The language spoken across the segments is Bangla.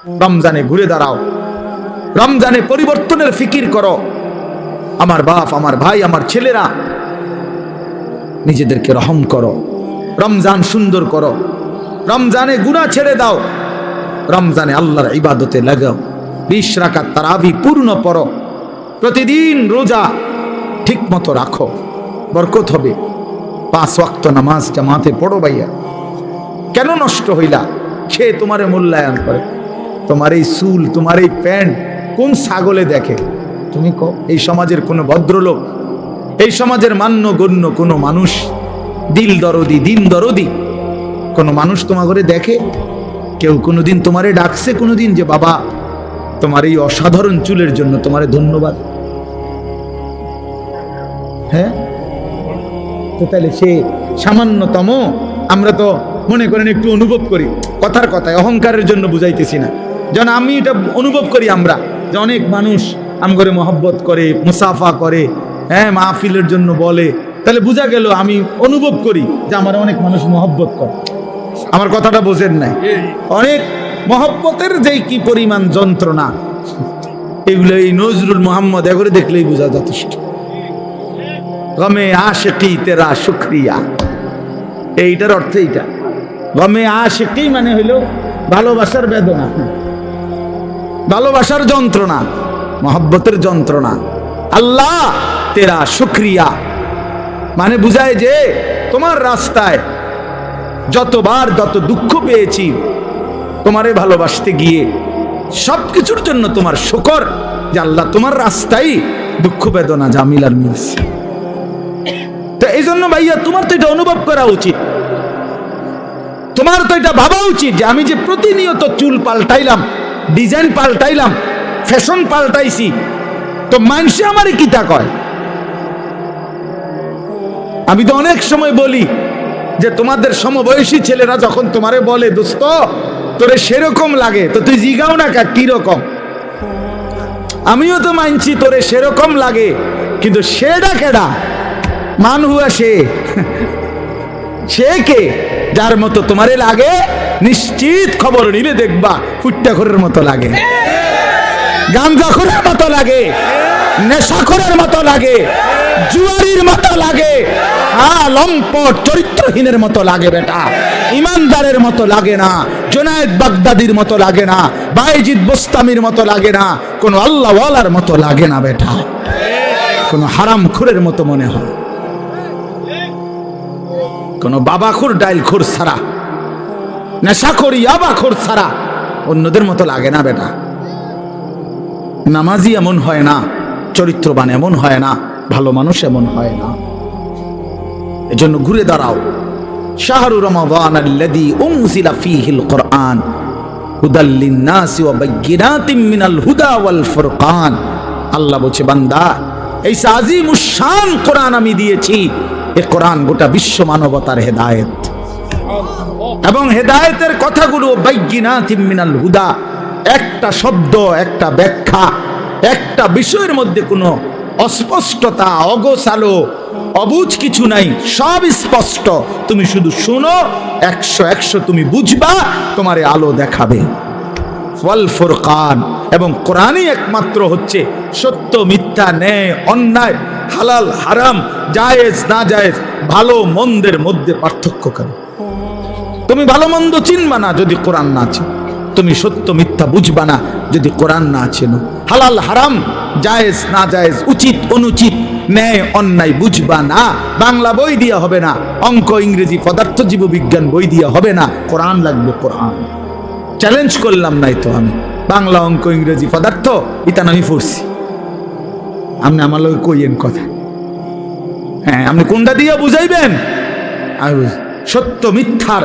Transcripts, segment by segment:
রমজানে ঘুরে দাঁড়াও, রমজানে পরিবর্তনের ফিকির করো। আমার বাপ, আমার ভাই, আমার ছেলেরা, নিজেদেরকে রহম করো, রমজান সুন্দর করো, রমজানে গুনাহ ছেড়ে দাও, রমজানে আল্লাহর ইবাদতে লাগাও। 20 রাকাত তারাবি পূর্ণ পড়ো, প্রতিদিন রোজা ঠিক মতো রাখো, বরকত হবে। 5 ওয়াক্ত নামাজ জামাতে পড়ো ভাইয়া। কেন নষ্ট হইলা? সে তোমারে মূল্যায়ন করে। তোমার এই চুল, তোমার এই প্যান্ট কোন ছাগলে দেখে? তুমি কো এই সমাজের কোনো ভদ্রলোক, এই সমাজের মান্য গণ্য কোনো মানুষ, দিল দরদি, দিন দরদি কোনো মানুষ তোমার ঘরে দেখে? কেউ কোনোদিন তোমারে ডাকছে কোনোদিন যে বাবা তোমার এই অসাধারণ চুলের জন্য তোমারে ধন্যবাদ? হ্যাঁ, তো তাহলে সে সামান্যতম, আমরা তো মনে করেন একটু অনুভব করি, কথার কথায় অহংকারের জন্য বুঝাইতেছি না, যেন আমি এটা অনুভব করি আমরা যে অনেক মানুষ আমগরে মহব্বত করে, মুসাফা করে, হ্যাঁ, মাহফিলের জন্য বলে, তাহলে বোঝা গেল আমি অনুভব করি যে আমার অনেক মানুষ মহব্বত করে। আমার কথাটা বোঝেন নাই? অনেক মহব্বতের যেই কি পরিমাণ যন্ত্রণা, এগুলো এই নজরুল মোহাম্মদ এগুলো দেখলেই বোঝা যথেষ্ট। গমে আশিকি তেরা শুকরিয়া, এইটার অর্থ এইটা। গমে আশিকি মানে হইল ভালোবাসার বেদনা, ভালোবাসার যন্ত্রণা, মহব্বতের যন্ত্রণা। আল্লাহ তেরা শুকরিয়া মানে বুঝায় যে তোমার রাস্তায় যতবার যত দুঃখ পেয়েছি, তোমারে ভালোবাসতে গিয়ে সবকিছুর জন্য তোমার শুকর যে আল্লাহ তোমার রাস্তায় দুঃখ বেদনা জামিল আর মিলছে। তো এই জন্য ভাইয়া তোমার তো এটা অনুভব করা উচিত, তোমার তো এটা ভাবা উচিত যে আমি যে প্রতিনিয়ত চুল পাল্টাইলাম, ডিজাইন পাল্টাইলাম, ফ্যাশন পাল্টাইছি, তো মানুষে আমারে কিতা কয়? আমি তো অনেক সময় বলি যে তোমাদের সমবয়সী ছেলেরা যখন তোমারে বলে দোস্ত তোরে সেরকম লাগে, তো তুই জিগাও না কি রকম? আমিও তো মানছি তোরে সেরকম লাগে, কিন্তু সেটা কেডা? মান হুয়া সে কে? যার মতো তোমারে লাগে নিশ্চিত খবর নিলে দেখবা ফুট্টাখোরের মতো লাগে, গাঞ্জাখোরের মতো লাগে, নেশাখোরের মতো লাগে, জুয়ারির মতো লাগে, লম্পট চরিত্রহীনের মতো লাগে বেটা, ইমানদারের মতো লাগে না, জুনায়েদ বাগদাদির মতো লাগে না, বাইজিদ বোস্তামির মতো লাগে না, কোন আল্লাহওয়ালার মতো লাগে না বেটা, কোন হারামখোরের মতো মনে হয়, কোন বাবাখোর ডাইলখোর ছাড়া, নেশাখোর ইয়াবাখোর ছাড়া অন্যদের মতো লাগে না বেটা। নামাজি এমন হয় না, চরিত্রবান এমন হয় না, ভালো মানুষ এমন হয় না। এজন্য ঘুরে দাঁড়াও। শাহরু রমাদান আল্লাযী উনজিলা ফীহিল কুরআন হুদাল লিন-নাসি ওয়া বায়্যিনাতিম মিনাল হুদা ওয়াল ফুরকান। আল্লাহ বলছে বান্দা এই আজিমুশ শান কোরআন আমি দিয়েছি, এই কোরআন গোটা বিশ্ব মানবতার হেদায়েত, এবং হেদায়েতের কথাগুলো বায়্যিনাতিম মিনাল হুদা, একটা শব্দ, একটা ব্যাখ্যা, একটা বিষয়ের মধ্যে কোনো অস্পষ্টতা, অগোছালো, অবুঝ কিছু নাই, সব স্পষ্ট। তুমি শুধু শুনো, 100 তুমি বুঝবা, তোমারে আলো দেখাবে। ওয়াল ফুরকান, এবং কোরআনই একমাত্র হচ্ছে সত্য মিথ্যা, ন্যায় অন্যায়, হালাল হারাম, জায়েজ না জায়েজ, ভালো মন্দের মধ্যে পার্থক্য করে। তুমি ভালো মন্দ চিনবা না যদি কোরআন না আছে, তুমি সত্য মিথ্যা বুঝবা না যদি কোরআন না চেনো, হালাল হারাম, জায়েজ না জায়েজ, উচিত অনুচিত, ন্যায় অন্যায় বুঝবা না। বাংলা বই দিয়া হবে না, অঙ্ক ইংরেজি পদার্থ জীববিজ্ঞান বই দিয়া হবে না, কোরআন লাগবে। কোরআন চ্যালেঞ্জ করলাম নাই তো আমি, বাংলা অঙ্ক ইংরেজি পদার্থ ইতান আমি পড়ছি, আপনি আমার লোক কইয়েন কথা, হ্যাঁ আপনি কোনটা দিয়া বুঝাইবেন? সত্য মিথ্যার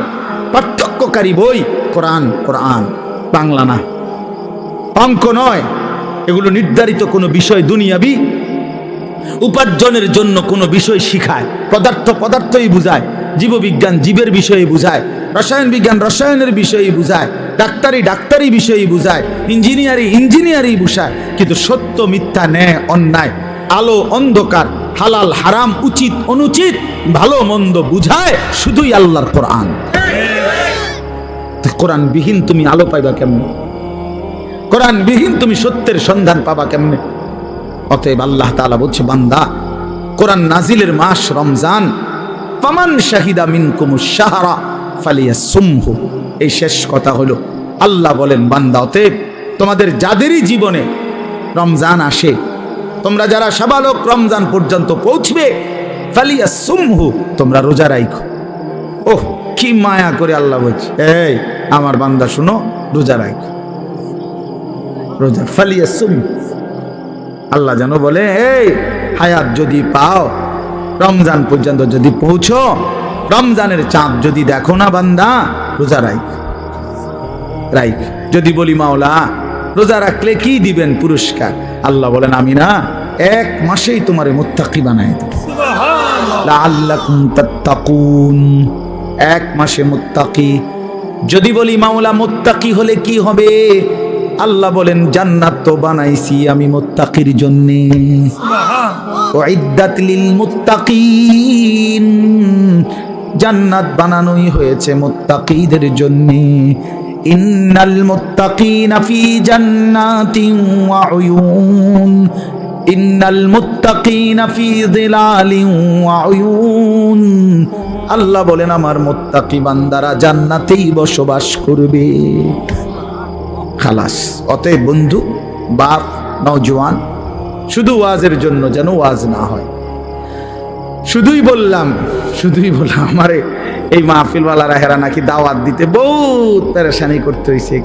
পার্থক্যকারী বই কোরআন, কোরআন বাংলা না, অঙ্ক নয়। এগুলো নির্ধারিত কোনো বিষয়, দুনিয়াবি উপার্জনের জন্য কোনো বিষয় শিখায়। পদার্থ পদার্থই বুঝায়, জীববিজ্ঞান জীবের বিষয়ে বুঝায়, রসায়ন বিজ্ঞান রসায়নের বিষয়ে বুঝায়, ডাক্তারি ডাক্তারি বিষয়ে বুঝায়, ইঞ্জিনিয়ারি ইঞ্জিনিয়ারি বুঝায়, কিন্তু সত্য মিথ্যা, ন্যায় অন্যায়, আলো অন্ধকার, হালাল হারাম, উচিত অনুচিত, ভালো মন্দ বুঝায় শুধুই আল্লাহর কোরআন। কোরআন বিহীন তুমি আলো পাইবা কেমন? কোরআনবিহীন তুমি সত্যের সন্ধান পাবা কেমনে? অতএব আল্লাহ তাআলা বলছে, বান্দা, কোরআন নাজিলের মাস রমজান, ফামান শাহিদা মিনকুমুশ শাহরা ফালিয়াসুমহু। এই শেষ কথা হলো, আল্লাহ বলেন, বান্দা, অতএব তোমাদের যাদেরই জীবনে রমজান আসে, তোমরা যারা সাবালক রমজান পর্যন্ত পৌঁছবে, ফালিয়াসুমহু, তোমরা রোজা রাখো। ওহ, কি মায়া করে আল্লাহ বলছে, এই আমার বান্দা শুনো, রোজা রাখো, রোজা। ফালিয়াসুম, আল্লাহ যেন বলে, এই হায়াত যদি পাও, রমজান পর্যন্ত যদি পৌঁছো, রমজানের চাঁদ যদি দেখো না বান্দা, রোজা রাখ। যদি বলি, মাওলা রোজা রাখলে কি দিবেন পুরস্কার? আল্লাহ বলেন, আমি না 1 মাসেই তোমারে মুত্তাকি বানাই দেব। লাআল্লাকুম তাত্তাকুন, 1 মাসে মুত্তাকি। যদি বলি, মাওলা মুত্তাকি হলে কি হবে? আল্লাহ বলেন, জান্নাত তো বানাইছি আমি মুত্তাকির জন্য। উইদ্দাত লিল মুত্তাকিন, জান্নাত বানানোই হয়েছে মুত্তাকিদের জন্য। ইন্নাল মুত্তাকিনা ফি জান্নাতিন ওয়া উয়ুন, ইন্নাল মুত্তাকিনা ফি যিলালিন ওয়া উয়ুন। আল্লাহ বলেন, আমার মুত্তাকি বান্দারা জান্নাতেই বসবাস করবে। খালাস। অতএব বন্ধু, বাপ, নওজোয়ান, শুধু ওয়াজের জন্য যেন ওয়াজ না হয়। শুধুই বললাম আমারে এই মাহফিলওয়ালারা হেরা নাকি দাওয়াত দিতে বহুত পেরেশানি করতে হয়েছে,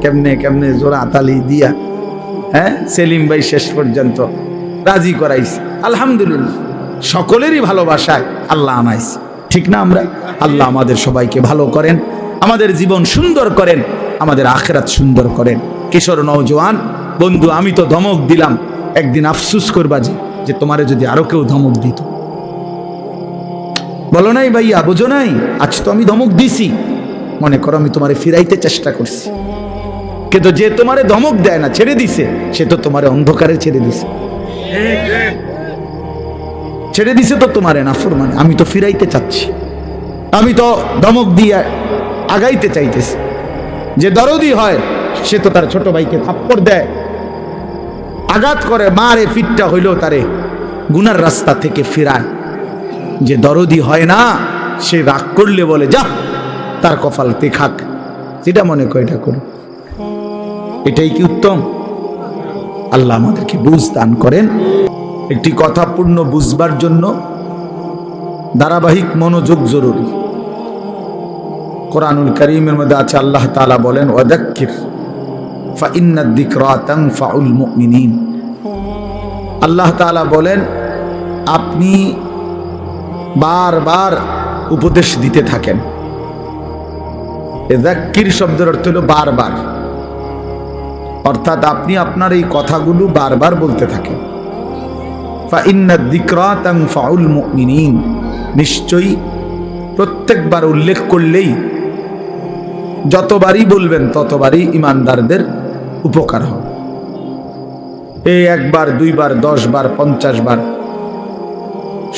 কেমনে জোড়া তালি দিয়া, হ্যাঁ, সেলিম ভাই শেষ পর্যন্ত রাজি করাইছে। আলহামদুলিল্লাহ, সকলেরই ভালোবাসায় আল্লাহ আনাইছে, ঠিক না? আল্লাহ আমাদের সবাইকে ভালো করেন, আমাদের জীবন সুন্দর করেন, আমাদের আখিরাত সুন্দর করেন। কিশোর নওজোয়ান বন্ধু, আমি তো ধমক দিলাম, একদিন আফসুস করবা যে তোমারে যদি আরো কেউ ধমক দিত। বলো নাই ভাইয়া, বোঝো নাই? আজ তো আমি ধমক দিছি, মনে করো আমি তোমারে ফিরাইতে চেষ্টা করছি, কিন্তু যে তোমারে ধমক দেয় না, ছেড়ে দিছে, সে তো তোমারে অন্ধকারে ছেড়ে দিছে তো তোমারে নাফরমানে। আমি তো ফিরাইতে চাচ্ছি, আমি তো ধমক দিয়ে আগাইতে চাইতেছি। যে দরদি হয় সে তো তার ছোট ভাইকে থাপ্পড় দেয়, আঘাত করে, মারে, ফিটটা হইলেও তারে গুনার রাস্তা থেকে ফিরায়। যে দরদি হয় না, সে রাগ করলে বলে, যা তার কপালতে খাক, যেটা মনে করে এটা করো। এটাই কি উত্তম? আল্লাহ আমাদেরকে বুঝ দান করেন। একটি কথা পূর্ণ বুঝবার জন্য ধারাবাহিক মনোযোগ জরুরি। কোরআনুল কারীমের মধ্যে আছে, আল্লাহ তাআলা বলেন, ওয়াযাক্কির ফাইন্নাদ যিকরা তানফাউল মুমিনিন। আল্লাহ তাআলা বলেন, আপনি বারবার উপদেশ দিতে থাকেন। যাক্কির শব্দের অর্থ হলো বারবার, অর্থাৎ আপনি আপনার এই কথাগুলো বারবার বলতে থাকেন। ফাইন্নাদ যিকরা তানফাউল মুমিনিন, নিশ্চয়ই প্রত্যেকবার উল্লেখ করলেই, যতবারই বলবেন ততবারই ইমানদারদের উপকার হবে। এই 1 বার 2 বার 10 বার 50 বার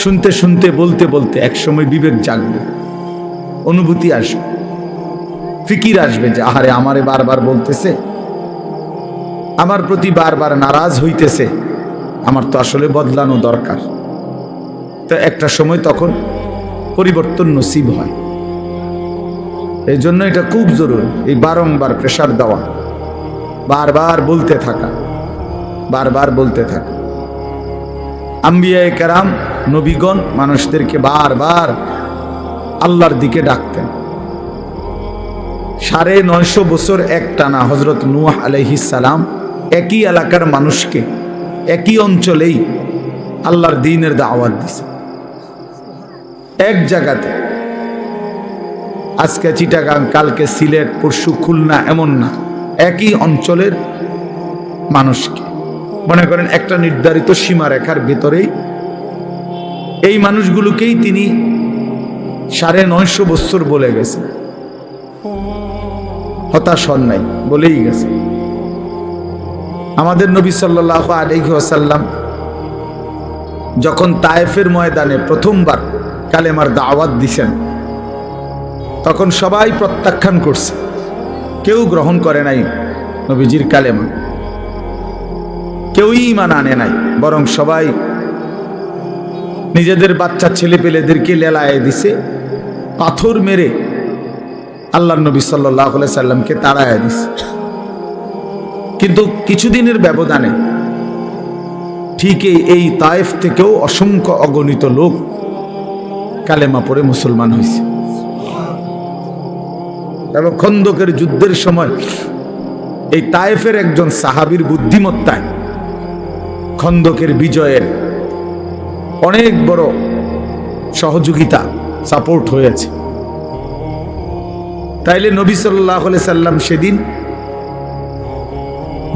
শুনতে শুনতে, বলতে বলতে একসময় বিবেক জাগবে, অনুভূতি আসবে, ফিকির আসবে যে আহারে, আমারে বারবার বলতেছে, আমার প্রতি বারবার নারাজ হইতেছে, আমার তো আসলে বদলানো দরকার। তো একটা সময় তখন পরিবর্তন নসিব হয়। এই জন্য এটা খুব জরুরি, এই বারংবার প্রেসার দেওয়া, বারবার বলতে থাকা, বারবার বলতে থাকা। আম্বিয়ায়ে কেরাম, নবীগণ মানুষদেরকে বারবার আল্লাহর দিকে ডাকতেন। 950 বছর একটানা হযরত নূহ আলাইহিস সালাম একই এলাকার মানুষকে, একই অঞ্চলেই আল্লাহর দ্বীনের দাওয়াত দিছে। এক জায়গাতে, আজকে চিটাগাং, কালকে সিলেট, পরশু খুলনা, এমন না, একই অঞ্চলের মানুষকে, মনে করেন একটা নির্ধারিত সীমারেখার ভেতরেই এই মানুষগুলোকেই তিনি 950 বছর বলে গেছে। হতাশ হন নাই, বলেই গেছে। আমাদের নবী সাল্লাল্লাহু আলাইহি ওয়াসাল্লাম যখন তায়েফের ময়দানে প্রথমবার কালেমার দাওয়াত দিছেন, তখন সবাই প্রত্যাখ্যান করছে, কেউ গ্রহণ করে নাই নবীজির কালেমা। কেউই ঈমান আনে নাই, বরং সবাই নিজেদের বাচ্চা ছেলে পেলেদেরকে লেলায় দিছে, পাথর মেরে আল্লাহর নবী সাল্লাল্লাহু আলাইহি সাল্লামকে তাড়ায় দিছে। কিন্তু কিছুদিনের ব্যবধানে ঠিক এই তায়েফ থেকেও অসংখ্য অগণিত লোক কালেমা পড়ে মুসলমান হয়েছে। এবং খন্দকের যুদ্ধের সময় এই তায়েফের একজন সাহাবীর বুদ্ধিমত্তায় খন্দকের বিজয়ের অনেক বড় সহযোগিতা, সাপোর্ট হয়েছে। তাইলে নবী সাল্লাল্লাহু আলাইহি সাল্লাম সেদিন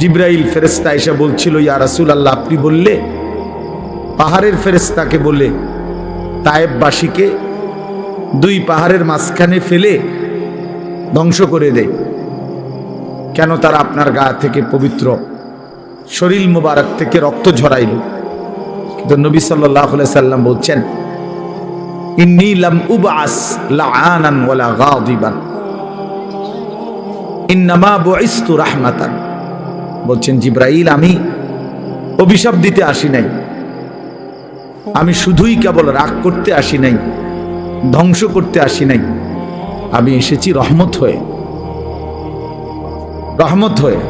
জিবরাইল ফেরেশতা এসে বলছিল, ইয়া রাসূলুল্লাহ, আপনি বললে পাহাড়ের ফেরেশতাকে বলে তায়েফবাসীকে দুই পাহাড়ের মাঝখানে ফেলে ধ্বংস করে দেয়, কেন তারা আপনার গা থেকে পবিত্র শরীর মুবারক থেকে রক্ত ঝরাইল? কিন্তু নবী সাল্লাল্লাহু আলাইহি সাল্লাম বলছেন, ইন্নী লাম উবআস লাআনান ওয়ালা গাদিবান, ইন্নামা বুইসতু রাহমাতান। বলছেন জিবরাইল, আমি অভিশাপ দিতে আসি নাই, আমি শুধুই কেবল রাগ করতে আসি নাই, ধ্বংস করতে আসি নাই, আমি এসেছি রহমত হয়ে। রহমত হয়ে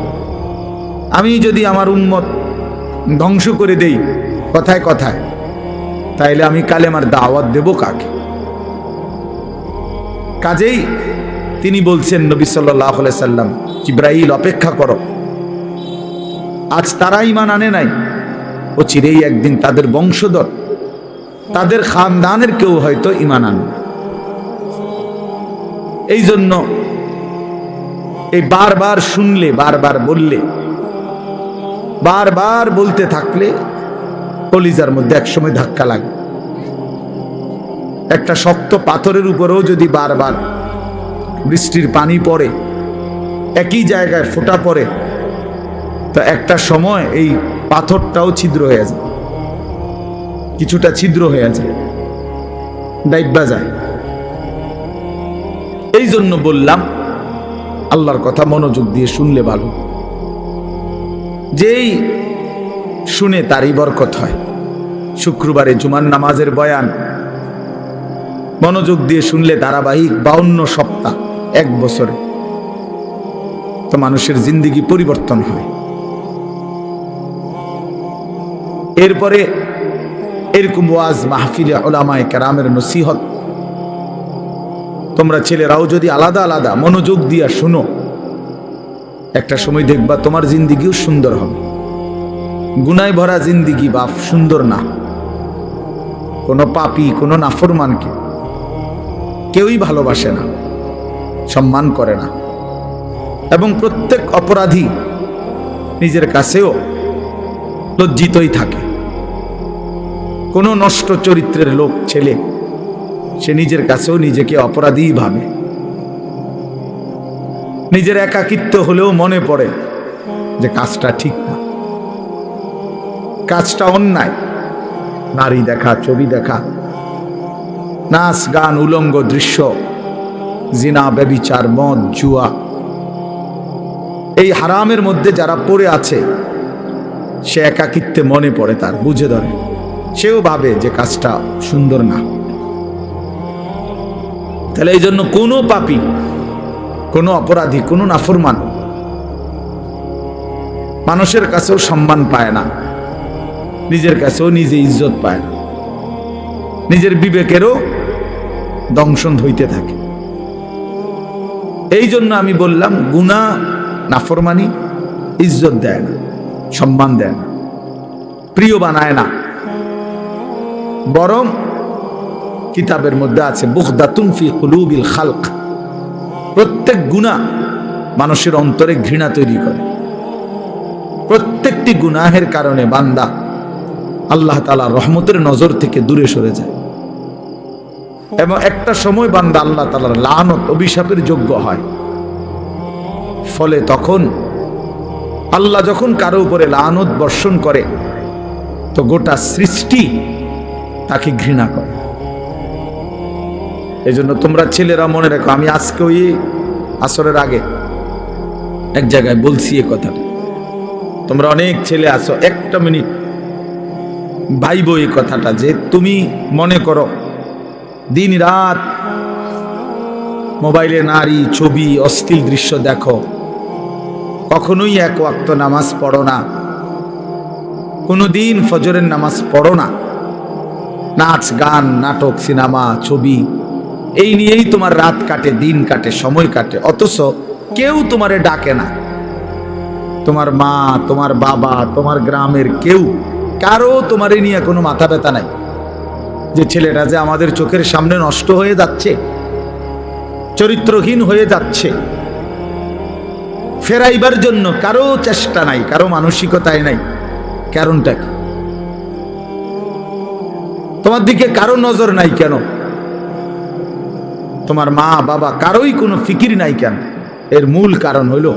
আমি যদি আমার উম্মত ধ্বংস করে দেই কথায় কথায়, তাইলে আমি কালেমার দাওয়াত দেব কাকে? কাজেই তিনি বলছেন নবী সাল্লাল্লাহু আলাইহি সাল্লাম, জিবরাইল অপেক্ষা করো, আজ তারা ঈমান আনে নাই, ও চিরেই একদিন তাদের বংশধর, তাদের খানদানের কেউ হয়তো ঈমান আনবে। এই জন্য এই বারবার শুনলে, বারবার বললে, বারবার বলতে থাকলে কলিজার মধ্যে একসময় ধাক্কা লাগে। একটা শক্ত পাথরের উপরেও যদি বারবার বৃষ্টির পানি পড়ে, একই জায়গায় ফোঁটা পড়ে, তো একটা সময় এই পাথরটাও ছিদ্র হয়ে যায়, কিছুটা ছিদ্র হয়ে যায়, ডাইবা যায়। এই জন্য বললাম আল্লাহর কথা মনোযোগ দিয়ে শুনলে ভালো, যেই শুনে তারই বরকত হয়। শুক্রবারে জুমার নামাজের বয়ান মনোযোগ দিয়ে শুনলে ধারাবাহিক 52 সপ্তাহ, 1 বছরে, তো মানুষের জিন্দেগি পরিবর্তন হয়। এরপরে এরকম ওয়াজ মাহফিলে উলামায়ে কেরামের নসিহত তোমরা ছেলেরাও যদি আলাদা আলাদা মনোযোগ দিয়া শুনো, একটা সময় দেখবা তোমার জিন্দিগিও সুন্দর হবে। গুনায় ভরা জিন্দিগি বাপ সুন্দর না। কোনো পাপী, কোনো নাফরমানকে কেউই ভালোবাসে না, সম্মান করে না, এবং প্রত্যেক অপরাধী নিজের কাছেও লজ্জিতই থাকে। কোনো নষ্ট চরিত্রের লোক ছেলে সে নিজের কাছেও নিজেকে অপরাধী ভাবে। নিজের একাকিত্ব হলেও মনে পড়ে যে কাজটা ঠিক না, কাজটা অন্যায়। নারী দেখা, ছবি দেখা, নাচ গান, উলঙ্গ দৃশ্য, জিনা, ব্যভিচার, মদ, জুয়া, এই হারামের মধ্যে যারা পড়ে আছে, সে একাকিত্বে মনে পড়ে, তার বুঝে ধরে, সেও ভাবে যে কাজটা সুন্দর না। তাহলে এই জন্য কোনো পাপী, কোনো অপরাধী, কোনো নাফরমান মানুষের কাছেও সম্মান পায় না, নিজের কাছেও নিজে ইজ্জত পায় না, নিজের বিবেকেরও দংশন হইতে থাকে। এই জন্য আমি বললাম, গুনাহ, নাফরমানি ইজ্জত দেয় না, সম্মান দেয় না, প্রিয় বানায় না, বরং কিতাবের মধ্যে আছে বুগদাতুন ফি কুলুবিল খালক, প্রত্যেক গুনাহ মানুষের অন্তরে ঘৃণা তৈরি করে। প্রত্যেকটি গুনাহের কারণে বান্দা আল্লাহ তাআলার রহমতের নজর থেকে দূরে সরে যায়, এবং একটা সময় বান্দা আল্লাহ তাআলার লানত, অভিশাপের যোগ্য হয়। ফলে তখন আল্লাহ যখন কারো উপরে লানত বর্ষণ করে, তো গোটা সৃষ্টি তাকে ঘৃণা করে। এই জন্য তোমরা ছেলেরা মনে রাখো, আমি আজকে ওই আসরের আগে এক জায়গায় বলছি এ কথাটা, তোমরা অনেক ছেলে আছো, একটা মিনিট ভাইব এই কথাটা, যে তুমি মনে করো দিন রাত মোবাইলে নারী ছবি অশ্লীল দৃশ্য দেখো, কখনোই এক ওয়াক্ত নামাজ পড়ো না, কোনোদিন ফজরের নামাজ পড়ো না, নাচ গান নাটক সিনেমা ছবি এই নিয়েই তোমার রাত কাটে, দিন কাটে, সময় কাটে, অথচ কেউ তোমারে ডাকে না। তোমার মা, তোমার বাবা, তোমার গ্রামের কেউ, কারো তোমারে নিয়ে কোনো মাথা ব্যথা নাই যে ছেলেটা যে আমাদের চোখের সামনে নষ্ট হয়ে যাচ্ছে, চরিত্রহীন হয়ে যাচ্ছে, ফেরাইবার জন্য কারো চেষ্টা নাই, কারো মানসিকতায় নাই। কারণটা কি? তোমার দিকে কারো নজর নাই কেন? তোমার মা বাবা কারোই কোনো ফিকির নাই কেন? এর মূল কারণ হলো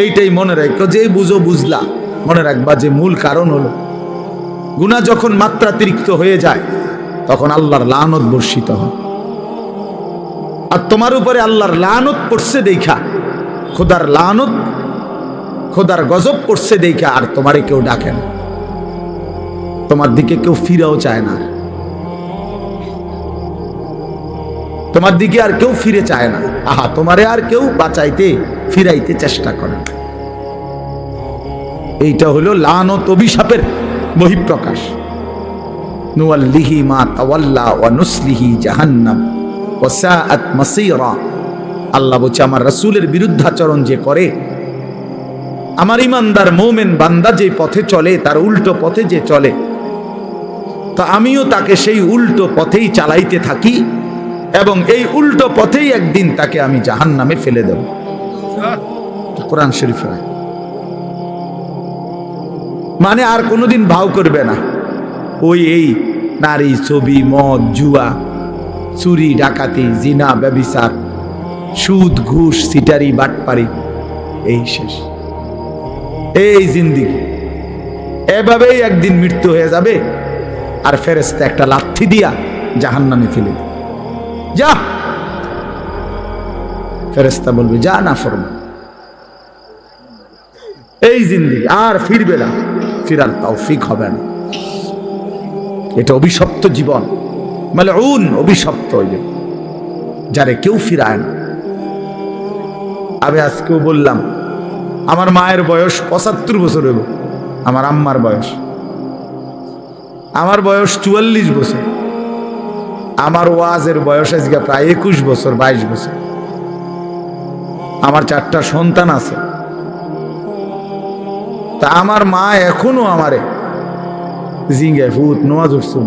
এইটাই, মনে রাখো, যে বুঝো বুঝলা, মনে রাখবা যে মূল কারণ হলো গুনাহ যখন মাত্রাতিরিক্ত হয়ে যায় তখন আল্লাহর লানত বর্ষিত হয়। আর তোমার উপরে আল্লাহর লানত পড়ছে দেখা, খোদার লানত, খোদার গজব পড়ছে দেখা আর তোমারে কেউ ডাকে না, তোমার দিকে কেউ ফিরেও চায় না, তোমার দিকে আর কেউ ফিরে চায় না। আহা, তোমারে আর কেউ বাঁচাইতে ফিরাইতে চেষ্টা করে না। এইটা হলো লানত, অভিশাপের বহিঃপ্রকাশ। নুওয়াল্লিহি মা তাওয়াল্লা ওয়া নুসলিহি জাহান্নাম ওয়া সাআত মাসীরা। আল্লাহ বলছে, আমার রাসূলের বিরুদ্ধাচরণ যে করে, আমার ইমানদার মুমিন বান্দা যে পথে চলে, তার উল্টো পথে যে চলে, তো আমিও তাকে সেই উল্টো পথেই চালাইতে থাকি এবং এই উল্টো পথেই একদিন তাকে আমি জাহান্নামে ফেলে দেব। কোরআন শরীফে মানে আর কোনোদিন ভাও করবে না ওই এই নারী ছবি মদ জুয়া চুরি ডাকাতি জিনা ব্যভিচার সুদ ঘুষ সিটারি বাটপারি, এই শেষ, এই জিন্দিগি এভাবেই একদিন মৃত্যু হয়ে যাবে আর ফেরেশতা একটা লাথি দিয়া জাহান্নামে ফেলে দেবে। যা, ফেরেশতা বলবে যা নাফরমান, এই জিন্দিগি আর ফিরবে না, ফিরার তৌফিক হবে না। এটা অভিশপ্ত জীবন, মালউন, অভিশপ্ত হইবে যারে কেউ ফিরায় না। আমি আজকেও বললাম, আমার মায়ের বয়স ৭৫ বছর হইব, আমার আম্মার বয়স, আমার বয়স ৪৪ বছর, আমার ওয়াজের বয়স আজকে প্রায় ২১ বছর ২২ বছর। আমার ৪টা সন্তান আছে, তা আমার মা এখনো আমারে জিঙ্গায় ফুট নোয়াজ উঠছে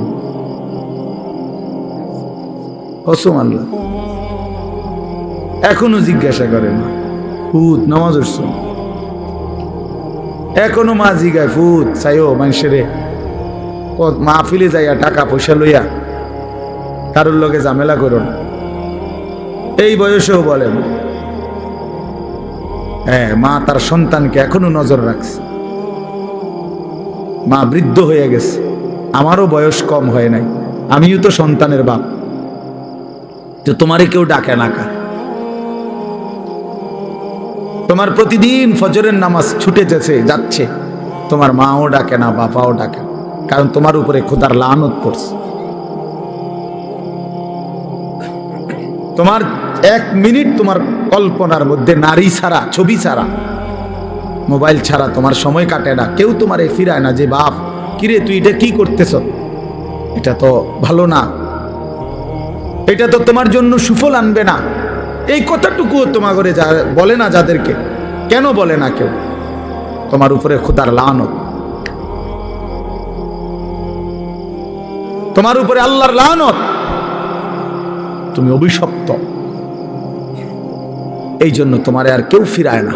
কসম আল্লাহ, এখনো জিজ্ঞাসা করে না ফুট নামাজ উঠছে, এখনো মা জিগায় ফুট চাইও মানুষের মাহফিলে যাইয়া টাকা পয়সা লইয়া কারোর লগে ঝামেলা করো না, এই বয়সেও বলেন। হ্যাঁ, মা তার সন্তানকে এখনো নজর রাখছে। মা বৃদ্ধ হয়ে গেছে, আমারও বয়স কম হয় নাই, আমিও তো সন্তানের বাপ, তো তোমারে কেউ ডাকে না কা? তোমার প্রতিদিন ফজরের নামাজ ছুটে যাচ্ছে, তোমার মাও ডাকে না, বাপাও ডাকে না, কারণ তোমার উপরে খোদার লানত পড়ছে। তোমার ১ মিনিট তোমার কল্পনার মধ্যে নারী ছাড়া, ছবি ছাড়া, মোবাইল ছাড়া তোমার সময় কাটে না। কেউ তোমারে ফিরায় না যে বাপ কিরে তুই এটা কি করতেছ, এটা তো ভালো না, এটা তো তোমার জন্য সুফল আনবে না। এই কথাটুকুও তোমার ঘরে বলে না যাদেরকে, কেন বলে না কেউ? তোমার উপরে খোদার লানত, তোমার উপরে আল্লাহর লানত, তুমি অভিশপ্ত। এই জন্য তোমারে আর কেউ ফিরায় না।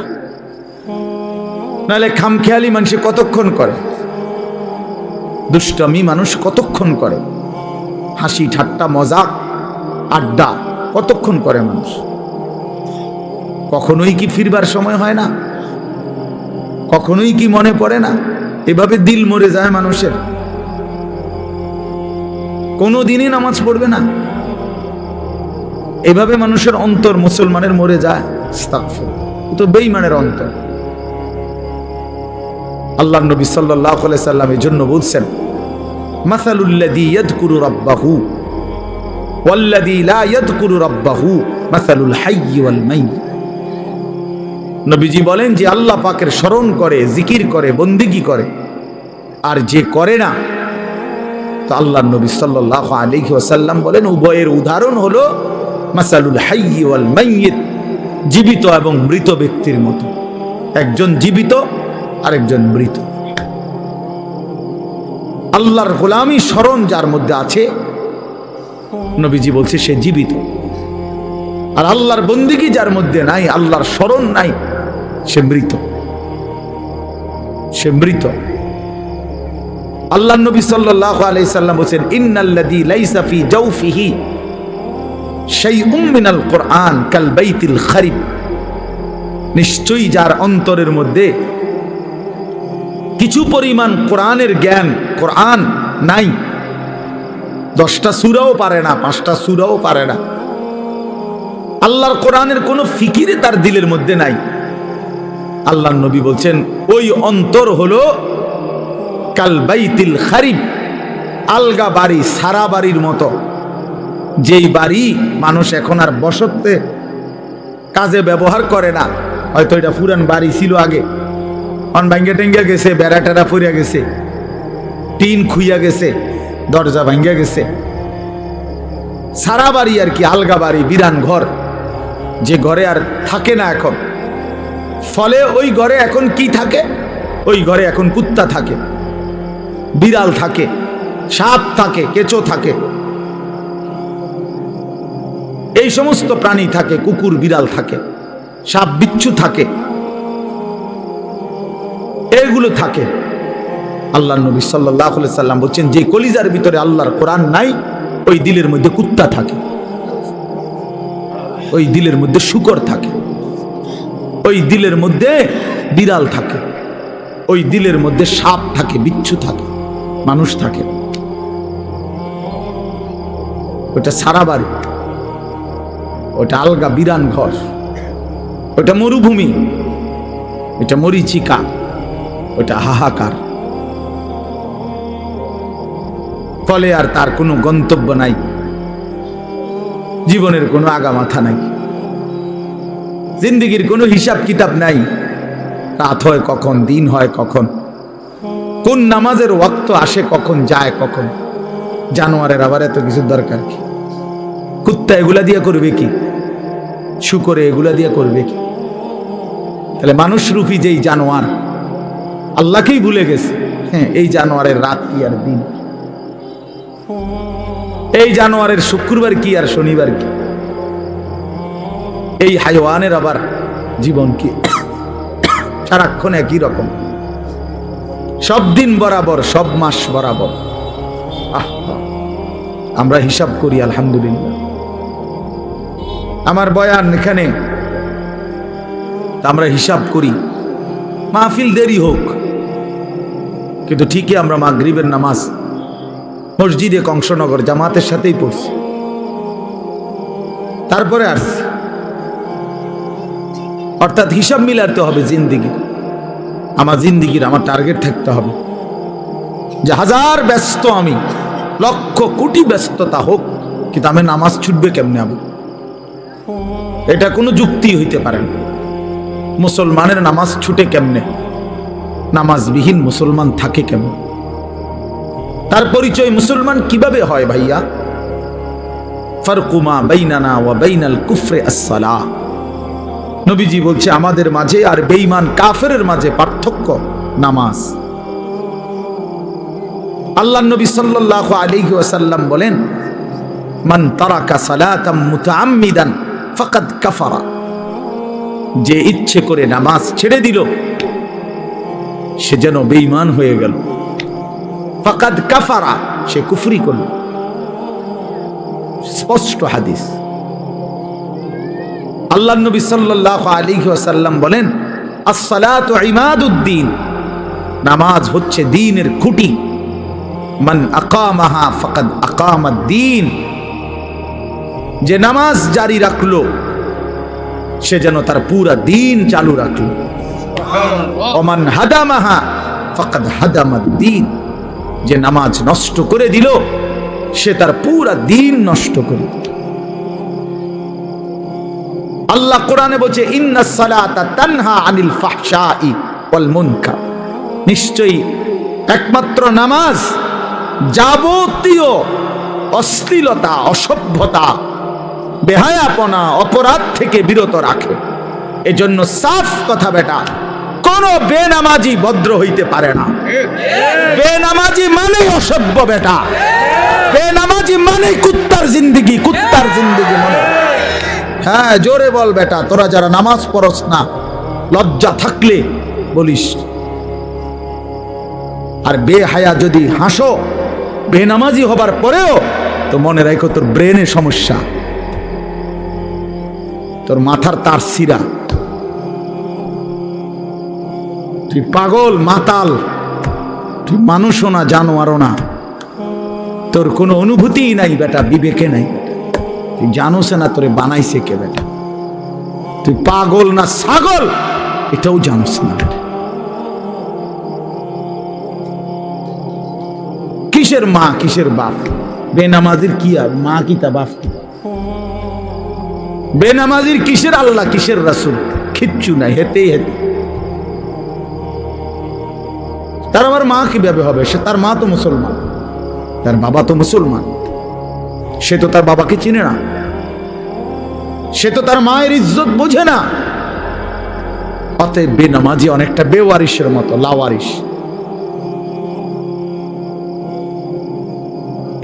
নাহলে খামখেয়ালি মানুষ কতক্ষণ করে, দুষ্টমি মানুষ কতক্ষণ করে, হাসি ঠাট্টা মজাক আড্ডা কতক্ষণ করে মানুষ, কখনোই কি ফিরবার সময় হয় না? কখনোই কি মনে পড়ে না? এভাবে দিল মরে যায় মানুষের, কোনো দিনই নামাজ পড়বে না, এভাবে মানুষের অন্তর মুসলমানের মরে যায়। আস্তাগফিরুল্লাহ, তো বেঈমানের অন্তর। আল্লাহর নবী সাল্লাল্লাহু আলাইহি সাল্লাম এই জন্য বলছেন, মাসালুল্লাযী ইয়াযকুরু রাব্বাহু ওয়াল্লাযী লা ইয়াযকুরু রাব্বাহু মাসালুল হাইয়্যি ওয়াল মাইয়্যিত। নবীজি বলেন যে আল্লাহ পাকের স্মরণ করে, জিকির করে, বন্দেগী করে, আর যে করে না, তো আল্লাহর নবী সাল্লাল্লাহু আলাইহি ওয়াসাল্লাম বলেন উভয়ের উদাহরণ হলো মাসালুল হাইয়্যি ওয়াল মাইয়্যিত, জীবিত এবং মৃত ব্যক্তির মতো। একজন জীবিত আরেকজন মৃত। আল্লাহর গোলামি স্মরণ যার মধ্যে আছে, নবীজি বলছে সে জীবিত। আর আল্লাহর বন্দেগী যার মধ্যে নাই, আল্লাহর স্মরণ নাই, সে মৃত। সে মৃত। আল্লাহর নবী সাল্লাল্লাহু আলাইহি সাল্লাম বলেন, ইন্নাল্লাযী লাইসা ফি জাওফিহি শাইউম মিনাল কুরআন কাল বাইতিল খারিব। নিশ্চয়ই যার অন্তরের মধ্যে কিছু পরিমাণ কোরআনের জ্ঞান, কোরআন নাই, 10টা সূরাও পারে না, 5টা সূরাও পারে না, আল্লাহর কোরআনের কোনো ফিকিরে তার দিলের মধ্যে নাই, আল্লাহর নবী বলছেন ওই অন্তর হলো কাল বাইতিল খারিব, আলগা বাড়ি, সারা বাড়ির মতো। যেই বাড়ি মানুষ এখন আর বসতে কাজে ব্যবহার করে না, হয়তো এটা পুরান বাড়ি ছিল আগে, অন ভাঙ্গা টেঙ্গা গেছে, বেড়া টেরা ফুরিয়া গেছে, টিন খুইয়া গেছে, দরজা ভাঙ্গা গেছে, সারা বাড়ি আর কি, আলগা বাড়ি, বিরান ঘর, যে ঘরে আর থাকে না এখন। ফলে ওই ঘরে এখন কি থাকে? ওই ঘরে এখন কুত্তা থাকে, বিড়াল থাকে, সাপ থাকে, কেঁচো থাকে, এই সমস্ত প্রাণী থাকে, কুকুর বিড়াল থাকে, সাপ বিচ্ছু থাকে, এগুলো থাকে। আল্লাহর নবী সাল্লাল্লাহু আলাইহি সাল্লাম বলছেন যে কলিজার ভিতরে আল্লাহর কোরআন নাই, ওই দিলের মধ্যে কুত্তা থাকে, ওই দিলের মধ্যে শূকর থাকে, ওই দিলের মধ্যে বিড়াল থাকে, ওই দিলের মধ্যে সাপ থাকে, বিচ্ছু থাকে, মানুষ থাকে। ওটা সারা বাড়ি, ওটা আলগা বিরান ঘর, ওটা মরুভূমি, এটা মরিচিকা, ওটা হাহাকার। ফলে আর তার কোনো গন্তব্য নাই, জীবনের কোনো আগামাথা নাই, জিন্দেগির কোনো হিসাব কিতাব নাই। রাত হয় কখন, দিন হয় কখন, কোন নামাজের ওয়াক্ত আসে কখন, যায় কখন। জানোয়ারের আবার এত কিছুর দরকার কি? কুত্তা এগুলা দিয়ে করবে কি? শুকরে এগুলা দিয়ে করবে কি? তাহলে মানুষ রূপী যেই জানোয়ার আল্লাহকেই ভুলে গেছে। হ্যাঁ, এই জানোয়ারের রাত কি আর দিন, এই জানোয়ারের শুক্রবার কি আর শনিবার কি, এই হাইওয়ানের আবার জীবন কি? সারাক্ষণ একই রকম, সব দিন বরাবর, সব মাস বরাবর। আমরা হিসাব করি আলহামদুলিল্লাহ। আমার বয়ান এখানে, আমরা হিসাব করি, মাহফিল দেরি হোক, কিন্তু ঠিকই আমরা মাগরিবের নামাজ মসজিদে কংসনগর জামাতের সাথেই পড়ছি, তারপরে আসছি। অর্থাৎ হিসাব মিলাতে হবে জিন্দিগি। আমার জিন্দিগির আমার টার্গেট থাকতে হবে যে হাজার ব্যস্ত আমি, লক্ষ কোটি ব্যস্ততা হোক, কিন্তু আমি নামাজ ছুটবে কেমনে? আমি এটা কোনো যুক্তি হইতে পারে না। মুসলমানের নামাজ ছুটে কেমনে? নামাজবিহীন মুসলমান থাকে কেমন? তার পরিচয় মুসলমান কিভাবে হয় ভাইয়া? ফারকুমা বাইনানা ওয়া বাইনাল কুফরি আস-সালাহ। নবীজি বলছে আমাদের মাঝে আর বেঈমান কাফেরের মাঝে পার্থক্য নামাজ। আল্লাহর নবী সাল্লাল্লাহু আলাইহি ওয়াসাল্লাম বলেন, মান তারাকা সালাতাম মুতাআম্মিদান ফাকাদ কাফারা। যে ইচ্ছে করে নামাজ ছেড়ে দিল সে যেন বেঈমান হয়ে গেল। ফাকাদ কাফারা, সে কুফরি করল। স্পষ্ট হাদিস। আল্লাহর নবী সাল্লাল্লাহু আলাইহি ওয়াসাল্লাম বলেন, আস-সালাতু ইমাদুদ্দিন। নামাজ হচ্ছে দ্বীনের খুঁটি। মান আকামাহা ফাকাদ আকামাদ-দ্বীন। যে নামাজ জারি রাখলো সে যেন তার পুরা দ্বীন চালু রাখলো। ওমান হাদামাহা ফাকাদ হাদামাদ-দ্বীন, যে নামাজ নষ্ট করে দিল সে তার পুরা দ্বীন নষ্ট করে দিল। আল্লাহ কোরআনে বলছে ইন্নাস সালাতা তানহা আনিল ফাহশাই ওয়াল মুনকার, নিশ্চয়ই একমাত্র নামাজ যাবতীয় অশ্লীলতা, অসভ্যতা, বেহায়াপনা, অপরাধ থেকে বিরত রাখে। এজন্য সাফ কথা বেটা, কোন বেনামাজি ভদ্র হইতে পারে না। বেনামাজি মানে অসভ্য বেটা, বেনামাজি মানে কুত্তার জিন্দেগি, কুত্তার জিন্দেগি মনে। হ্যাঁ জোরে বল বেটা, তোরা যারা নামাজ পড়স না লজ্জা থাকলে বলিস। আর বেহায়া যদি হাসো বেনামাজি হবার পরেও, তো মনে রাখো তোর ব্রেনে সমস্যা, তোর মাথার তার সিরা, তুই পাগল মাতাল, তুই মানুষও না জানোয়ারও না, তোর কোনো অনুভূতিই নাই বেটা, বিবেকে নাই বেটা, তুই জানোস না তোরে বানাইছে কে বেটা, তুই পাগল না ছাগল এটাও জানোস না বেটা। কিসের মা কিসের বাপ? বেনামাজির কি আর মা কি তা বাপ কি? বেনামাজির কিসের আল্লাহ কিসের রাসূল? কিচ্ছু নাই, হেতেই হেতে। তার আমার মা কিভাবে হবে? সে তার মা তো মুসলমান, তার বাবা তো মুসলমান, সে তো তার বাবাকে চিনে না, সে তো তার মায়ের ইজ্জত বোঝে না। অতএব বেনামাজি অনেকটা বেওয়ারিশের মতো, লাওয়ারিশ।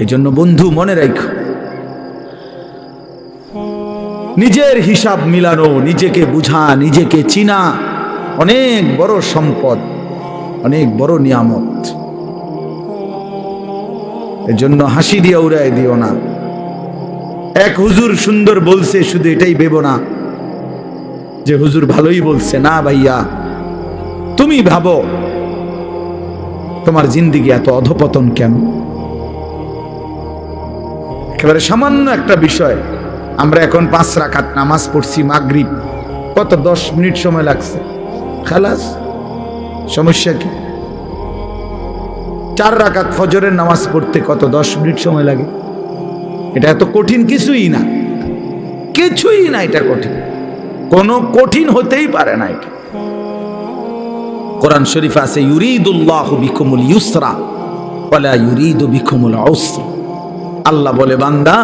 এজন্য বন্ধু মনে রাখো, নিজের হিসাব মিলানো, নিজেকে বুঝা, নিজেকে চিনা অনেক বড় সম্পদ, অনেক বড় নিয়ামত। এজন্য হাসি দিয়ে উড়াই দিও না। এক হুজুর সুন্দর বলছে, শুধু এটাই ভেবো না যে হুজুর ভালোই বলছে। না ভাইয়া, তুমি ভাবো তোমার জিন্দেগি এত অধপতন কেন? একেবারে সামান্য একটা বিষয়, আমরা এখন 5 রাকাত নামাজ পড়ছি মাগরিব, কত 10 মিনিট সময় লাগছে, খালাস। সমস্যা কি? 4 রাকাত ফজরের নামাজ পড়তে কত 10 মিনিট সময় লাগে। এটা এত কঠিন কিছুই না, কিছুই না, এটা কঠিন, কোনো কঠিন হতেই পারে না এটা। কোরআন শরীফ আছে ইউরিদুল্লাহু বিকুমুল ইউসরা ওয়ালা ইউরিদু বিকুমুল উসরা। আল্লাহ বলে, বান্দা